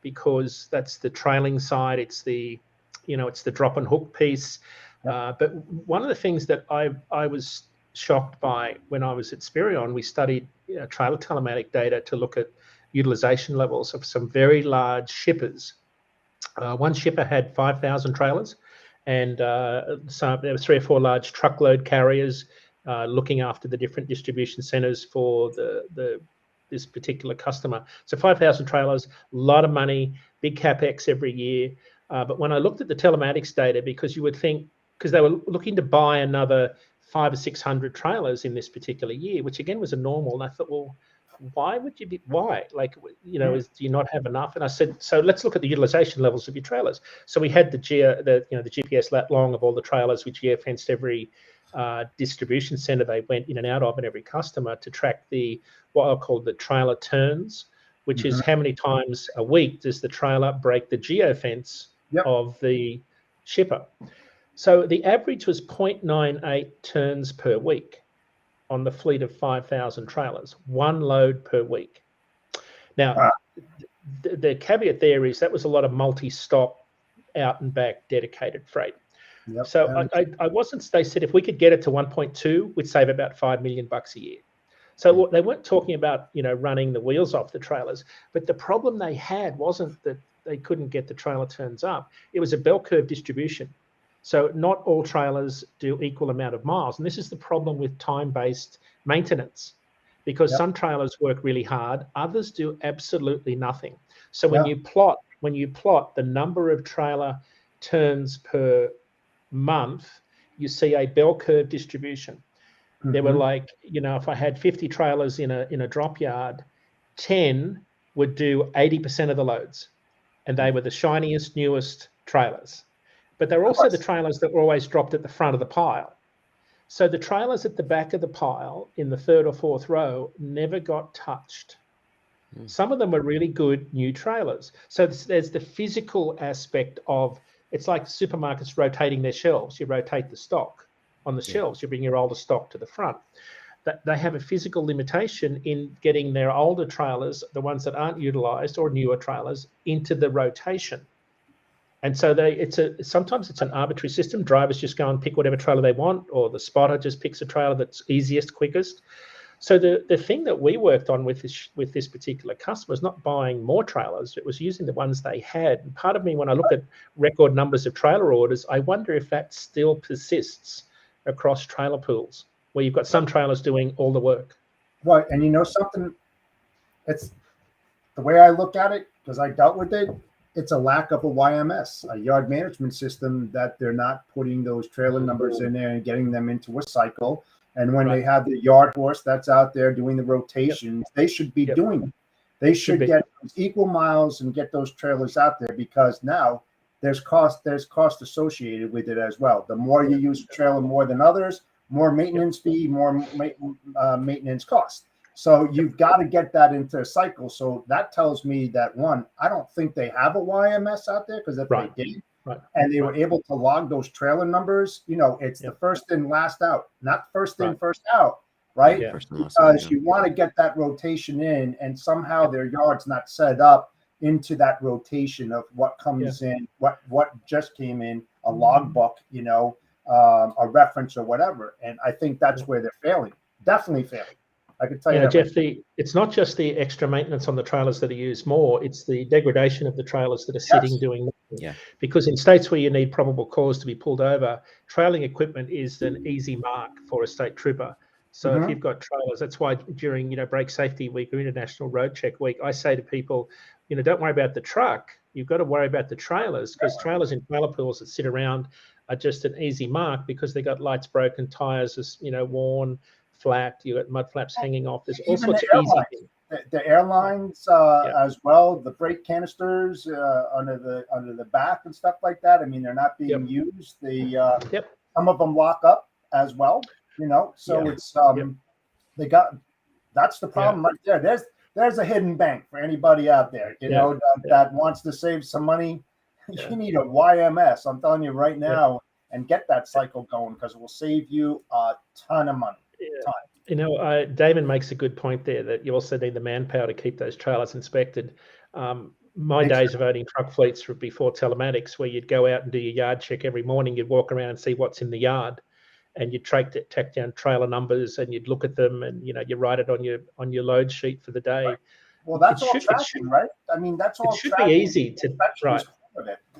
because that's the trailing side. It's the, it's the drop and hook piece. But one of the things that I was shocked by when I was at Spirion, we studied trailer telematic data to look at utilization levels of some very large shippers. One shipper had 5,000 trailers, and so there were 3 or 4 large truckload carriers looking after the different distribution centers for this particular customer. So 5,000 trailers, a lot of money, big capex every year. But when I looked at the telematics data, because you would think, because they were looking to buy another 500 or 600 trailers in this particular year, which again was a normal. And I thought, well, why would you be, why? Like, do you not have enough? And I said, so let's look at the utilization levels of your trailers. So we had the GPS lat long of all the trailers, which geofenced every distribution center they went in and out of, and every customer, to track what I call the trailer turns, which is how many times a week does the trailer break the geofence of the shipper. So the average was 0.98 turns per week on the fleet of 5,000 trailers, 1 load per week. Now, the caveat there is that was a lot of multi-stop, out and back dedicated freight. So I wasn't, they said if we could get it to 1.2, we'd save about $5 million a year. So they weren't talking about, running the wheels off the trailers, but the problem they had wasn't that they couldn't get the trailer turns up. It was a bell curve distribution. So not all trailers do equal amount of miles. And this is the problem with time-based maintenance, because some trailers work really hard, others do absolutely nothing. So when you plot the number of trailer turns per month, you see a bell curve distribution. There were like, if I had 50 trailers in a drop yard, 10 would do 80% of the loads, and they were the shiniest, newest trailers. But they're also the trailers that were always dropped at the front of the pile. So the trailers at the back of the pile in the 3rd or 4th row never got touched. Some of them were really good new trailers. So there's the physical aspect of, it's like supermarkets rotating their shelves. You rotate the stock on the shelves. You bring your older stock to the front. They have a physical limitation in getting their older trailers, the ones that aren't utilized, or newer trailers, into the rotation. And so sometimes it's an arbitrary system. Drivers just go and pick whatever trailer they want, or the spotter just picks a trailer that's easiest, quickest. So the thing that we worked on with this particular customer is not buying more trailers. It was using the ones they had. And part of me, when I look at record numbers of trailer orders, I wonder if that still persists across trailer pools, where you've got some trailers doing all the work. Right. And something, it's the way I look at it, because I dealt with it, it's a lack of a YMS, a yard management system, that they're not putting those trailer numbers in there and getting them into a cycle. And when they have the yard horse that's out there doing the rotations, they should be doing it. They should get equal miles and get those trailers out there, because now there's cost associated with it as well. The more you use a trailer more than others, more maintenance fee, more maintenance cost. So you've got to get that into a cycle. So that tells me that, one, I don't think they have a YMS out there, because if they did, and they were able to log those trailer numbers, it's the first in, last out, not first in, first out, right? Because you want to get that rotation in, and somehow their yard's not set up into that rotation of what comes in, what just came in, a logbook, a reference or whatever. And I think that's where they're failing, definitely failing. I can tell you, Jeff, it's not just the extra maintenance on the trailers that are used more, it's the degradation of the trailers that are sitting doing nothing. Yeah. Because in states where you need probable cause to be pulled over, trailing equipment is an easy mark for a state trooper. So if you've got trailers, that's why during, brake safety week or International Road Check week, I say to people, don't worry about the truck. You've got to worry about the trailers, because trailers in trailer pools that sit around are just an easy mark, because they got lights broken, tires, worn, flat, you got mud flaps hanging off. There's all sorts of easy things. The airlines as well, the brake canisters under the back and stuff like that. I mean, they're not being used. Some of them lock up as well. So it's they got, that's the problem right there. There's a hidden bank for anybody out there, that wants to save some money. you need a YMS. I'm telling you right now, and get that cycle going, because it will save you a ton of money. Ton. You know, Daman makes a good point there, that you also need the manpower to keep those trailers inspected. My days of owning truck fleets were before telematics, where you'd go out and do your yard check every morning. You'd walk around and see what's in the yard, and you'd track down trailer numbers, and you'd look at them, and you write it on your load sheet for the day. Right. Well, that's all tracking, right? I mean, that's all. It should be easy to right.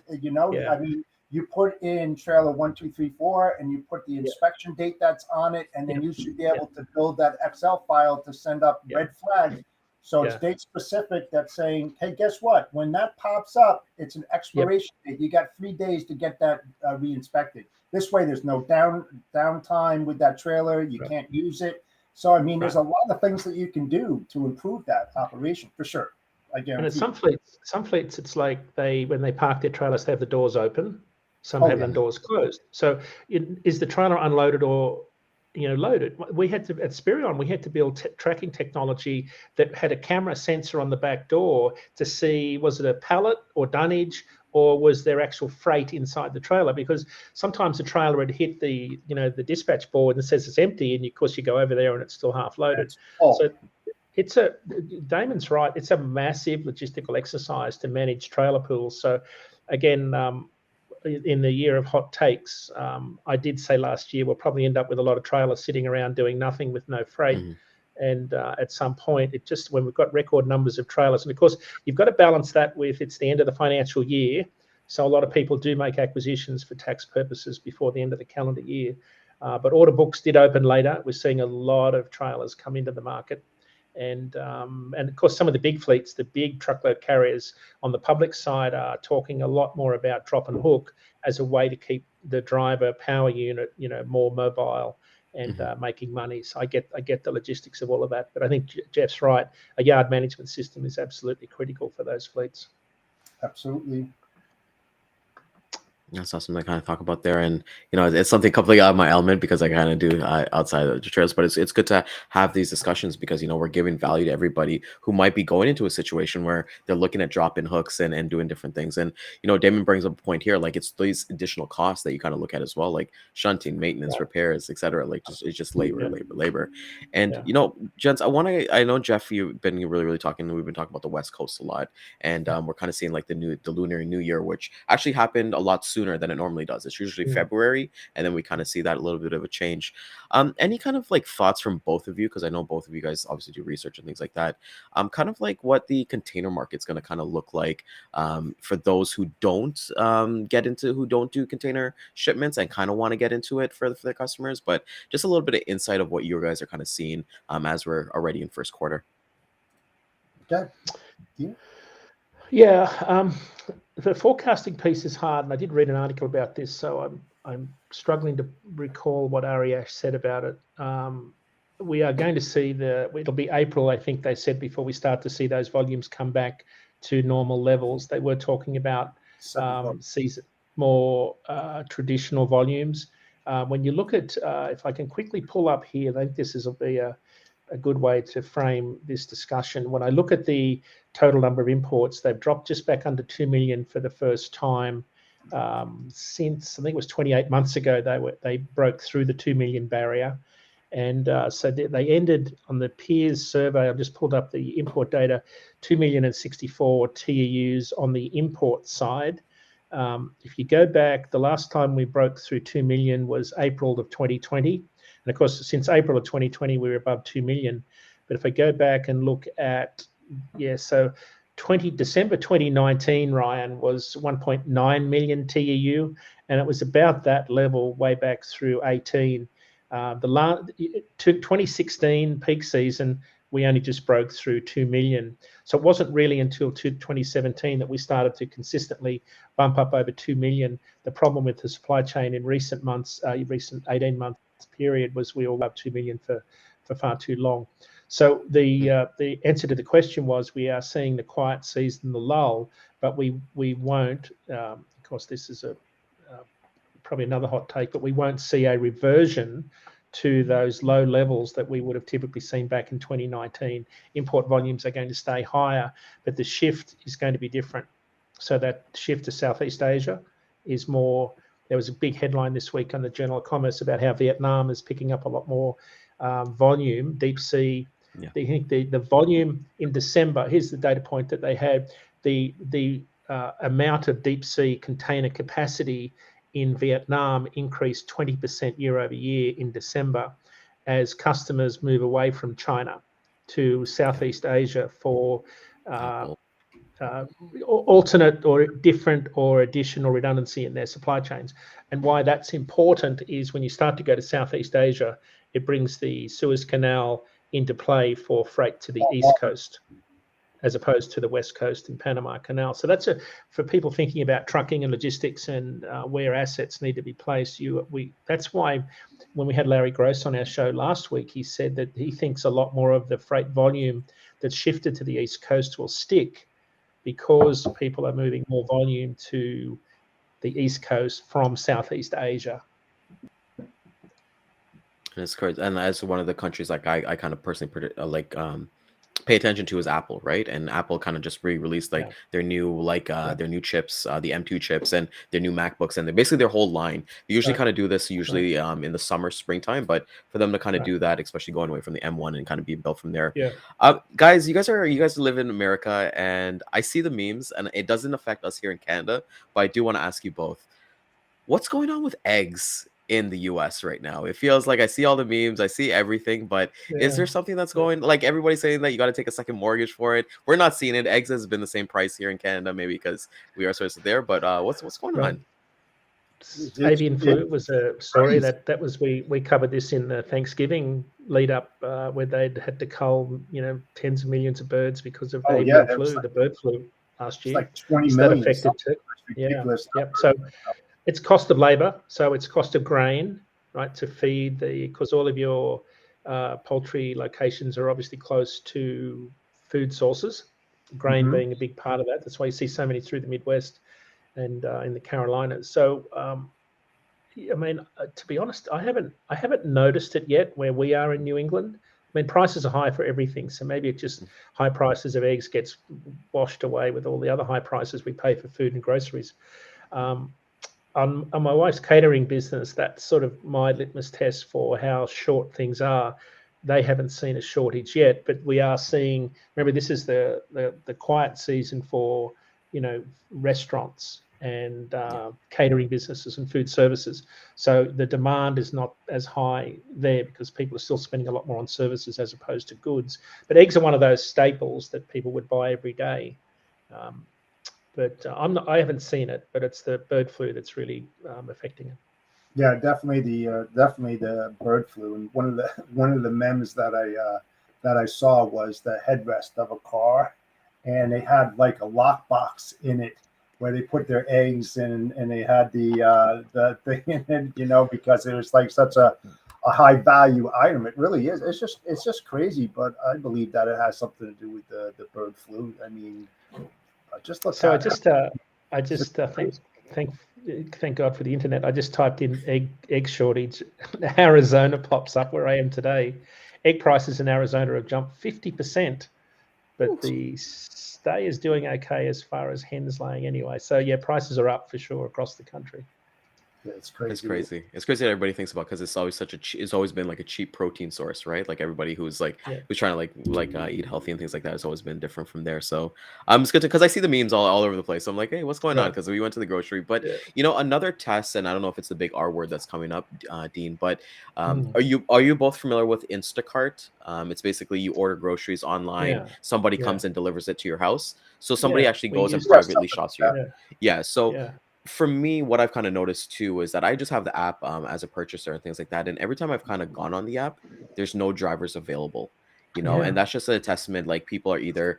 I mean, you put in trailer 1, 2, 3, 4, and you put the inspection date that's on it, and then you should be able to build that Excel file to send up red flags. So it's date specific, that's saying, hey, guess what? When that pops up, it's an expiration date. You got 3 days to get that re-inspected. This way, there's no downtime with that trailer. You can't use it. So, I mean, there's a lot of things that you can do to improve that operation, for sure. And at some fleets, it's like when they park their trailers, they have the doors open. Some have the doors closed. So, is the trailer unloaded or loaded? We had to, at Spirion, we had to build tracking technology that had a camera sensor on the back door to see, was it a pallet or dunnage, or was there actual freight inside the trailer? Because sometimes the trailer had hit the dispatch board and it says it's empty, and of course you go over there and it's still half loaded. So Damon's right. It's a massive logistical exercise to manage trailer pools. So again, in the year of hot takes, I did say last year we'll probably end up with a lot of trailers sitting around doing nothing with no freight. Mm-hmm. And at some point, when we've got record numbers of trailers, and of course, you've got to balance that with it's the end of the financial year. So a lot of people do make acquisitions for tax purposes before the end of the calendar year. But order books did open later. We're seeing a lot of trailers come into the market. And of course, some of the big fleets, the big truckload carriers on the public side are talking a lot more about drop and hook as a way to keep the driver power unit, more mobile and making money. So I get the logistics of all of that. But I think Jeff's right. A yard management system is absolutely critical for those fleets. Absolutely. That's awesome to kind of talk about there, and it's something completely out of my element because I kind of do outside of the trails. But it's good to have these discussions because we're giving value to everybody who might be going into a situation where they're looking at drop-in hooks and doing different things. And Daman brings up a point here, like it's these additional costs that you kind of look at as well, like shunting, maintenance, repairs, etc. Like it's just labor. And gents, I know Jeff, you've been really talking. We've been talking about the West Coast a lot, and we're kind of seeing like the Lunar New Year, which actually happened a lot sooner than it normally does. It's usually February, and then we kind of see that a little bit of a change. Any kind of like thoughts from both of you, because I know both of you guys obviously do research and things like that, kind of like what the container market's going to kind of look like for those who don't do container shipments and kind of want to get into it for their customers, but just a little bit of insight of what you guys are kind of seeing as we're already in first quarter. Okay. The forecasting piece is hard, and I did read an article about this, so I'm struggling to recall what Ariash said about it. We are going to see it'll be April, I think they said, before we start to see those volumes come back to normal levels. They were talking about more traditional volumes. When you look at, if I can quickly pull up here, I think this will be a good way to frame this discussion. When I look at the total number of imports, they've dropped just back under 2 million for the first time since, I think it was 28 months ago, they broke through the 2 million barrier. And so they ended on the peers survey. I've just pulled up the import data, 2,064,000 TEUs on the import side. If you go back, the last time we broke through 2 million was April of 2020. And of course, since April of 2020, we were above 2 million. But if I go back and look at, so December 2019, Ryan, was 1.9 million TEU, and it was about that level way back through 18. The 2016 peak season, we only just broke through 2 million. So it wasn't really until 2017 that we started to consistently bump up over 2 million. The problem with the supply chain in recent months, recent 18 months period, was we all loved 2 million for far too long. So the answer to the question was, we are seeing the quiet season, the lull, but we won't, of course this is probably another hot take, but we won't see a reversion to those low levels that we would have typically seen back in 2019. Import volumes are going to stay higher, but the shift is going to be different. So that shift to Southeast Asia is more. There was a big headline this week on the Journal of Commerce about how Vietnam is picking up a lot more volume, deep sea. Yeah. The volume in December, here's the data point that they had, the amount of deep sea container capacity in Vietnam increased 20% year over year in December as customers move away from China to Southeast Asia for alternate or different or additional redundancy in their supply chains. And why that's important is when you start to go to Southeast Asia, it brings the Suez Canal into play for freight to the East Coast, as opposed to the West Coast and Panama Canal. So that's for people thinking about trucking and logistics and where assets need to be placed. That's why when we had Larry Gross on our show last week, he said that he thinks a lot more of the freight volume that's shifted to the East Coast will stick because people are moving more volume to the East Coast from Southeast Asia. It's crazy. And as one of the countries, like I kind of personally pay attention to is Apple, right? And Apple kind of just re-released like their new their new chips, the M2 chips, and their new MacBooks, and basically their whole line. They usually kind of do this usually in the summer, springtime, but for them to kind of do that, especially going away from the M1 and kind of be built from there. Guys, you guys live in America, and I see the memes, and it doesn't affect us here in Canada, but I do want to ask you both, what's going on with eggs in the US right now? It feels like I see all the memes, I see everything, but is there something that's going, like everybody's saying that you got to take a second mortgage for it? We're not seeing it. Eggs has been the same price here in Canada, maybe because we are sort of there, but what's going on? Avian flu was a story that was, we covered this in the Thanksgiving lead up where they'd had to cull, tens of millions of birds because of avian flu, the bird flu last year. Like 20 million. That affected too. So it's cost of labor, so it's cost of grain, right, to feed because all of your poultry locations are obviously close to food sources, grain being a big part of that. That's why you see so many through the Midwest and in the Carolinas. So, I mean, to be honest, I haven't noticed it yet where we are in New England. I mean, prices are high for everything, so maybe it just high prices of eggs gets washed away with all the other high prices we pay for food and groceries. On my wife's catering business, that's sort of my litmus test for how short things are. They haven't seen a shortage yet, but we are seeing. Remember, this is the quiet season for restaurants and catering businesses and food services. So the demand is not as high there because people are still spending a lot more on services as opposed to goods. But eggs are one of those staples that people would buy every day. But I haven't seen it, but it's the bird flu that's really affecting it. Yeah, definitely the bird flu. And one of the memes that I saw was the headrest of a car, and they had like a lockbox in it where they put their eggs in, and they had the thing in it, because it was like such a high value item. It really is. It's just crazy, but I believe that it has something to do with the bird flu. I mean. Thank God for the internet. I just typed in egg shortage. Arizona pops up where I am today. Egg prices in Arizona have jumped 50%, but the stay is doing okay as far as hens laying anyway. So yeah, prices are up for sure across the country. Yeah, it's crazy. It's crazy that everybody thinks about, because it's always it's always been like a cheap protein source, right? Like everybody who's who's trying to eat healthy and things like that has always been different from there. So it's good because I see the memes all over the place. So I'm like, hey, what's going on? Because we went to the grocery, but another test, and I don't know if it's the big R word that's coming up, Dean, but are you both familiar with Instacart? It's basically you order groceries online, somebody comes and delivers it to your house. So somebody actually goes and privately shops you. So. For me, what I've kind of noticed too is that I just have the app as a purchaser and things like that. And every time I've kind of gone on the app, there's no drivers available, and that's just a testament. Like people are either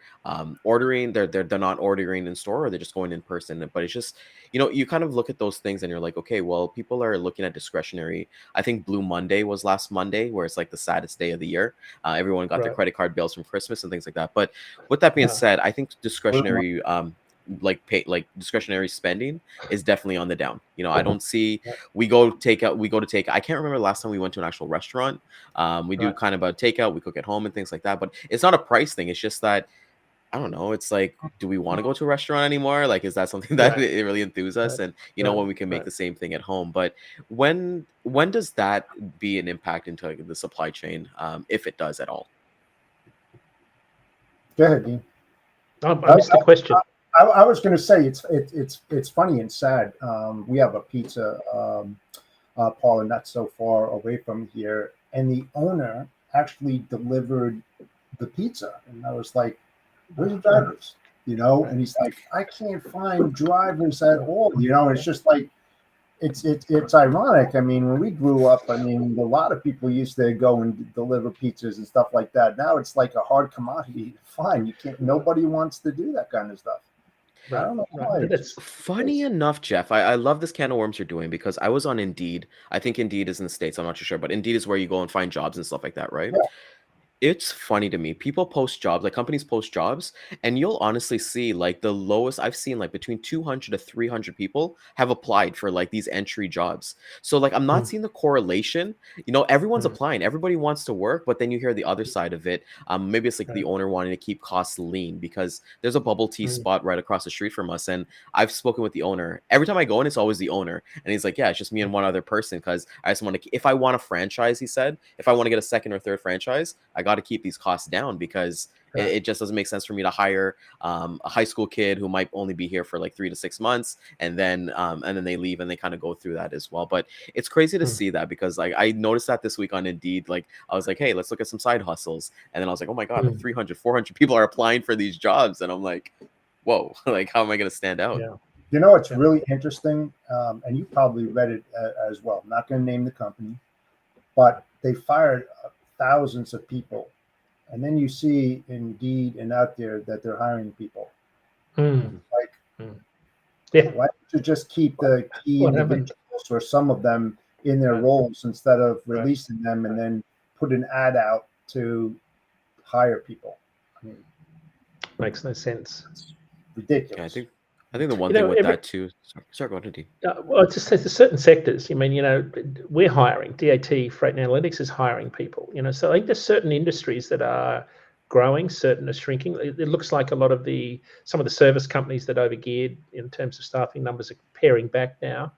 ordering, they're not ordering in store, or they're just going in person. But it's just, you kind of look at those things and you're like, okay, well, people are looking at discretionary. I think Blue Monday was last Monday, where it's like the saddest day of the year. Everyone got their credit card bills from Christmas and things like that. But with that being said, I think discretionary discretionary spending is definitely on the down. I don't see we go to take. I can't remember the last time we went to an actual restaurant. We do kind of a takeout, we cook at home and things like that, but it's not a price thing. It's just that I don't know. It's like, do we want to go to a restaurant anymore? Like, is that something that Right. it really enthuses us? Right. And you know, Right. when we can make Right. the same thing at home. But when does that be an impact into like, the supply chain, if it does at all? Go ahead, Dean. I missed the question. I was going to say it's funny and sad. We have a pizza parlor not so far away from here, and the owner actually delivered the pizza, and I was like, "Where's the drivers?" You know, and he's like, "I can't find drivers at all." You know, it's just like it's ironic. I mean, when we grew up, I mean, a lot of people used to go and deliver pizzas and stuff like that. Now it's like a hard commodity to find. You can't. Nobody wants to do that kind of stuff. I don't know why. That's Funny enough, Jeff, I love this can of worms you're doing because I was on Indeed. I think Indeed is in the States. I'm not too sure, but Indeed is where you go and find jobs and stuff like that, right? Yeah. It's funny to me. People post jobs, like companies post jobs, and you'll honestly see like the lowest I've seen, like between 200 to 300 people have applied for like these entry jobs. So like I'm not seeing the correlation. You know, everyone's applying, everybody wants to work, but then you hear the other side of it. Maybe it's like the owner wanting to keep costs lean because there's a bubble tea spot right across the street from us, and I've spoken with the owner. Every time I go in, it's always the owner, and he's like, "Yeah, it's just me and one other person because I just want to. If I want a franchise, he said, if I want to get a second or third franchise, I got to keep these costs down because it just doesn't make sense for me to hire a high school kid who might only be here for like 3 to 6 months and then they leave and they kind of go through that as well. But it's crazy to see that because like I noticed that this week on Indeed, like I was like, hey, let's look at some side hustles, and then I was like, oh my god, like 300 400 people are applying for these jobs, and I'm like, whoa, like how am I going to stand out? You know what's really interesting, and you probably read it as well. I'm not going to name the company, but they fired thousands of people, and then you see Indeed and out there that they're hiring people. Like, why don't you just keep the key individuals or some of them in their roles instead of releasing them and then put an ad out to hire people? I mean, makes no sense. It's ridiculous. Yeah, I think the one thing with that too. Sorry, go ahead, Dean. Well, it just says there's certain sectors. I mean, you know, we're hiring. DAT Freight and Analytics is hiring people. You know, so I think there's certain industries that are growing, certain are shrinking. It looks like a lot of some of the service companies that overgeared in terms of staffing numbers are paring back now.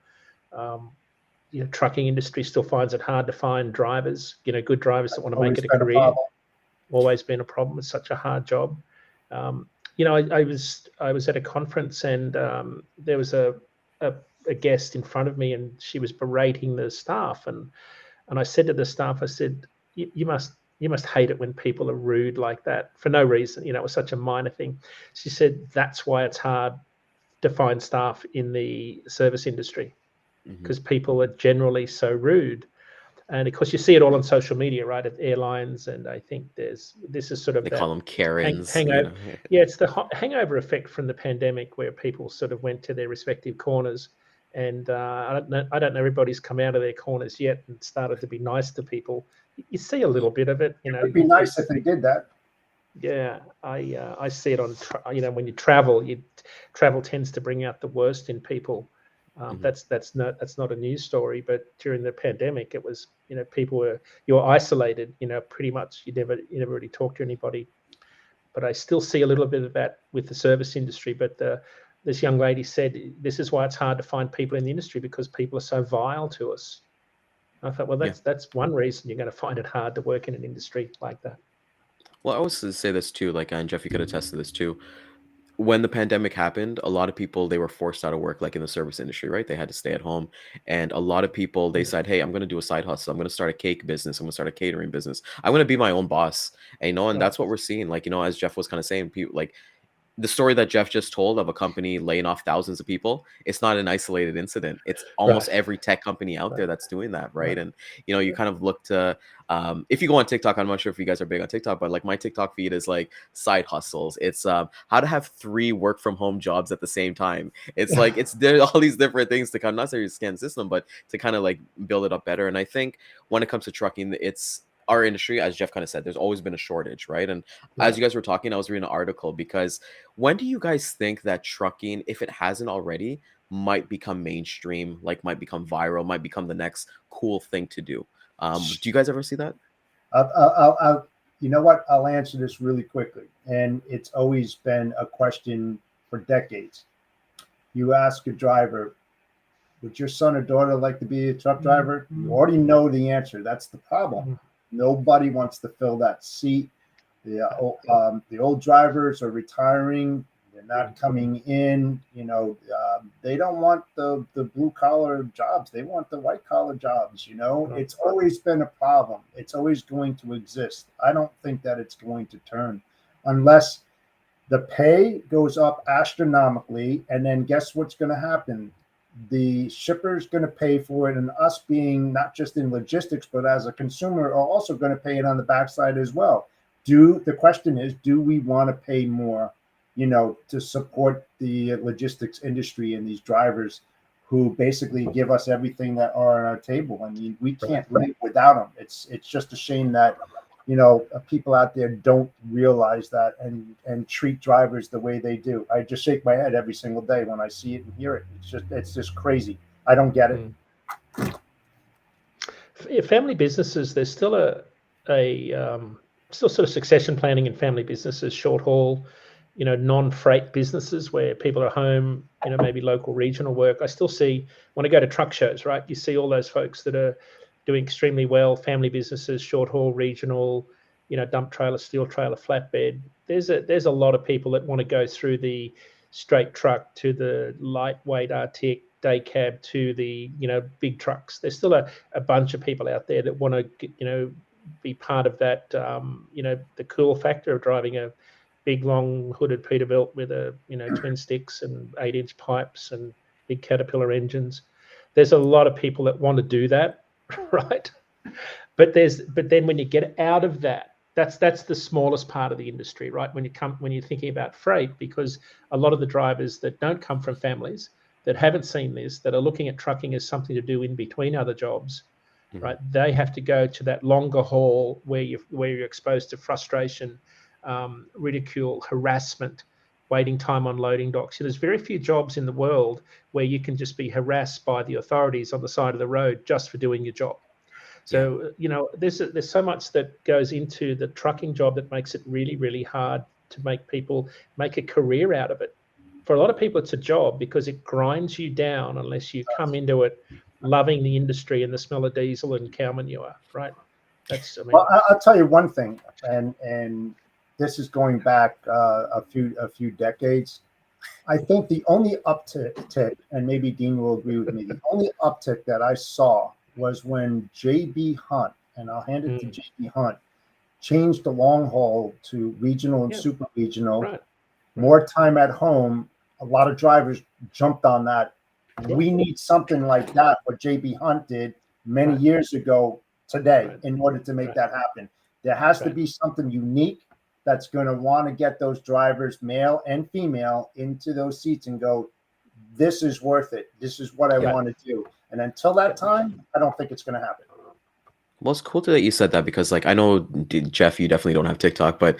You know, trucking industry still finds it hard to find drivers. You know, good drivers that want to make it a career. Always been a problem. It's such a hard job. You know, I was at a conference and there was a guest in front of me and she was berating the staff and I said to the staff, I said, you must hate it when people are rude like that for no reason. You know, it was such a minor thing. She said that's why it's hard to find staff in the service industry because people are generally so rude. And of course, you see it all on social media, right? At airlines, and I think this is sort of they call them Karens. Hangover. You know? Yeah, it's the hangover effect from the pandemic, where people sort of went to their respective corners, and I don't know. Everybody's come out of their corners yet and started to be nice to people. You see a little bit of it. You know, it'd be nice if they did that. Yeah, I see it on. You know, when you travel tends to bring out the worst in people. That's not a news story, but during the pandemic, it was, you know, you were isolated, you know, pretty much you never really talked to anybody. But I still see a little bit of that with the service industry. But this young lady said this is why it's hard to find people in the industry because people are so vile to us. And I thought, well, that's one reason you're going to find it hard to work in an industry like that. Well, I always say this too, like, and Jeff, you could attest to this too. When the pandemic happened, a lot of people, they were forced out of work, like in the service industry, right? They had to stay at home. And a lot of people, they said, hey, I'm going to do a side hustle. I'm going to start a cake business. I'm going to start a catering business. I'm going to be my own boss. And, you know, and that's what we're seeing. Like, you know, as Jeff was kind of saying, people like the story that Jeff just told of a company laying off thousands of people, it's not an isolated incident. It's almost every tech company out there that's doing that, right? And, you know, you kind of look to, if you go on TikTok, I'm not sure if you guys are big on TikTok, but like my TikTok feed is like side hustles. It's how to have 3 work from home jobs at the same time. It's like, there's all these different things to kind of, not necessarily scan system, but to kind of like build it up better. And I think when it comes to trucking, it's, our industry, as Jeff kind of said, there's always been a shortage, right? And as you guys were talking, I was reading an article because when do you guys think that trucking, if it hasn't already, might become mainstream, like might become viral, might become the next cool thing to do? Do you guys ever see that? you know what? I'll answer this really quickly. And it's always been a question for decades. You ask a driver, would your son or daughter like to be a truck driver? You already know the answer. That's the problem. Nobody wants to fill that seat. The old drivers are retiring. They're not coming in. They don't want the blue collar jobs. They want the white collar jobs. It's always been a problem. It's always going to exist. I don't think that it's going to turn unless the pay goes up astronomically. And then guess what's going to happen? The shipper's going to pay for it, and us being not just in logistics, but as a consumer, are also going to pay it on the backside as well. The question is, do we want to pay more, to support the logistics industry and these drivers who basically give us everything that are on our table? I mean, we can't live without them. It's just a shame that, people out there don't realize that and treat drivers the way they do. I just shake my head every single day when I see it and hear it. It's just crazy. I don't get it. Family businesses, there's still still sort of succession planning in family businesses, short haul, non-freight businesses where people are home, maybe local regional work. I still see when I go to truck shows, right? You see all those folks that are doing extremely well, family businesses, short haul, regional, dump trailer, steel trailer, flatbed. There's a lot of people that want to go through the straight truck to the lightweight Arctic day cab to the, big trucks. There's still a bunch of people out there that want to, be part of that, the cool factor of driving a big, long hooded Peterbilt with a, twin sticks and 8-inch pipes and big Caterpillar engines. There's a lot of people that want to do that. Right. But then when you get out of that, that's the smallest part of the industry, right? When you're thinking about freight, because a lot of the drivers that don't come from families, that haven't seen this, that are looking at trucking as something to do in between other jobs, right? They have to go to that longer haul where you're exposed to frustration, ridicule, harassment, waiting time on loading docks. There's very few jobs in the world where you can just be harassed by the authorities on the side of the road just for doing your job. So, there's so much that goes into the trucking job that makes it really, really hard to make people make a career out of it. For a lot of people, it's a job because it grinds you down unless you come into it loving the industry and the smell of diesel and cow manure, right? Well, I'll tell you one thing, and this is going back a few decades. I think the only uptick, and maybe Dean will agree with me, the only uptick that I saw was when J.B. Hunt, and I'll hand it to J.B. Hunt, changed the long haul to regional and super regional. Right. More time at home. A lot of drivers jumped on that. We need something like that, what J.B. Hunt did many years ago today in order to make that happen. There has to be something unique that's going to want to get those drivers, male and female, into those seats and go, this is worth it. This is what I want to do. And until that time, I don't think it's going to happen. Well, it's cool that you said that because, I know, Jeff, you definitely don't have TikTok, but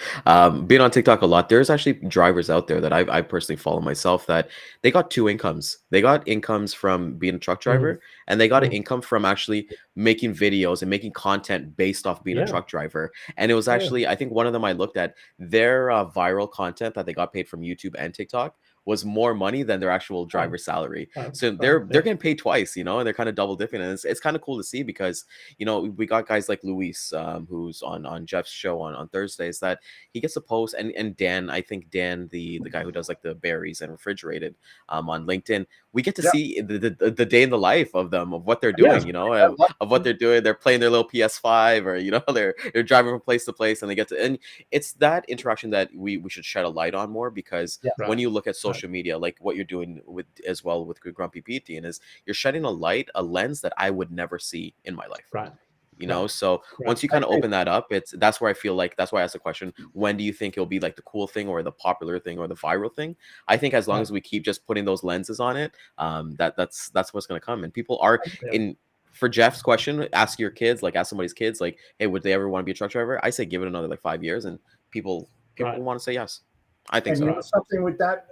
being on TikTok a lot, there's actually drivers out there that I personally follow myself that they got two incomes. They got incomes from being a truck driver, and they got an income from actually making videos and making content based off being a truck driver. And it was actually, I think one of them I looked at, their viral content that they got paid from YouTube and TikTok was more money than their actual driver salary. So they're getting paid twice, and they're kind of double dipping. And it's kind of cool to see because, we got guys like Luis, who's on Jeff's show on Thursdays, that he gets a post, and Dan, I think Dan, the guy who does like the berries and refrigerated on LinkedIn, we get to see the day in the life of them, of what they're doing, of what they're doing. They're playing their little PS5 or, they're driving from place to place, and they get to, and it's that interaction that we should shed a light on more because when you look at social media, like what you're doing with as well with Grumpy Pete, and is you're shedding a lens that I would never see in my life. So once you kind of open that up, that's where I feel like, that's why I asked the question, when do you think it'll be like the cool thing or the popular thing or the viral thing? I think as long as we keep just putting those lenses on it, that's what's going to come. And people are for Jeff's question, ask your kids, ask somebody's kids, hey, would they ever want to be a truck driver? I say give it another 5 years and people want to say yes. I think and so. You know something with that,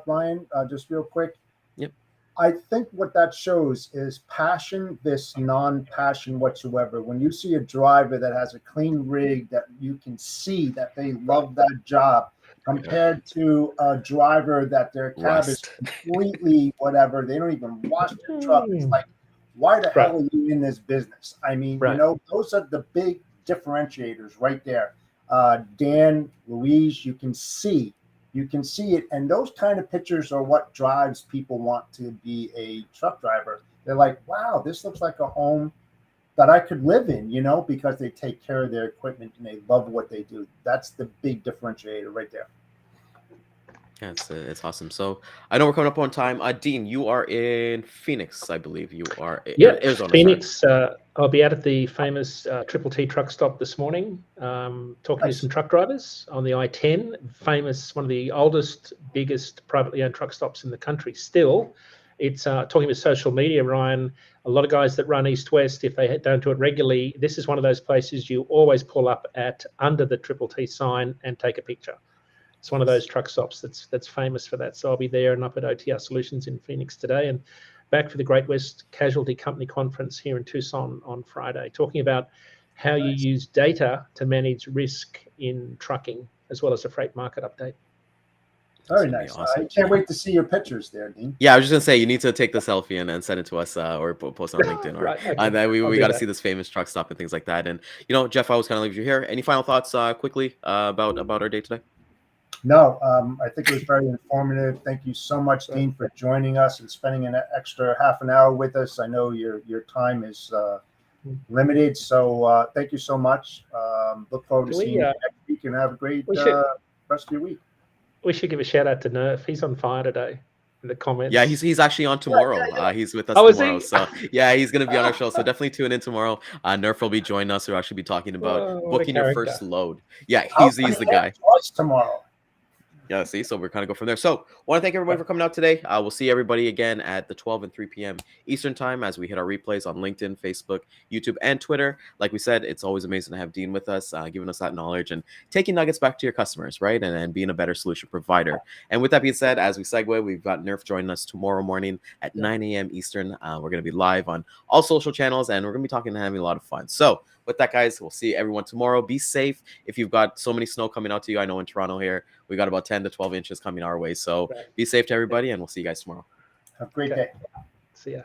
Brian, just real quick. Yep. I think what that shows is passion, this non-passion whatsoever. When you see a driver that has a clean rig that you can see that they love that job, compared to a driver that their cab is completely whatever, they don't even wash their truck. It's like, why the hell are you in this business? I mean, you know, those are the big differentiators right there. Dan, Louise, you can see it, and those kind of pictures are what drives people want to be a truck driver. They're like, wow, this looks like a home that I could live in, you know, because they take care of their equipment and they love what they do. That's the big differentiator right there. Yeah, it's awesome. So I know we're coming up on time. Dean, you are in Phoenix, I believe. You are in Arizona. Phoenix. I'll be out at the famous Triple T truck stop this morning, talking to some truck drivers on the I-10. Famous, one of the oldest, biggest privately owned truck stops in the country. Still, it's talking with social media, Ryan. A lot of guys that run east-west, if they don't do it regularly, this is one of those places you always pull up at under the Triple T sign and take a picture. It's one of those truck stops that's famous for that. So I'll be there and up at OTR Solutions in Phoenix today, and back for the Great West Casualty Company Conference here in Tucson on Friday, talking about how you use data to manage risk in trucking, as well as a freight market update. Very nice. Awesome. I can't wait to see your pictures there, Dean. Yeah, I was just gonna say you need to take the selfie and send it to us or post on LinkedIn, or then we got to see this famous truck stop and things like that. And you know, Jeff, I was kind of leave you here. Any final thoughts quickly about our day today? No, I think it was very informative. Thank you so much, Dean, for joining us and spending an extra half an hour with us. I know your time is limited, so thank you so much. Look forward to seeing you next week, and have a great rest of your week. We should give a shout out to Nerf. He's on fire today in the comments. Yeah, he's actually on tomorrow. He's with us tomorrow. So yeah, he's gonna be on our show. So definitely tune in tomorroall. Nerf will be joining us. We'll actually be talking about booking your first load. Yeah, he's the guy. Tomorrow. Yeah, see, so we're kind of go from there. So want to thank everybody for coming out today. We'll see everybody again at the 12 and 3 p.m. Eastern time as we hit our replays on LinkedIn, Facebook, YouTube, and Twitter. Like we said, it's always amazing to have Dean with us, giving us that knowledge and taking nuggets back to your customers, right? And being a better solution provider. And with that being said, as we segue, we've got Nerf joining us tomorrow morning at 9 a.m. Eastern. We're going to be live on all social channels, and we're going to be talking and having a lot of fun. So with that, guys, we'll see everyone tomorrow. Be safe. If you've got so many snow coming out to you, I know in Toronto here, we got about 10 to 12 inches coming our way. So be safe to everybody, and we'll see you guys tomorrow. Have a great day. See ya.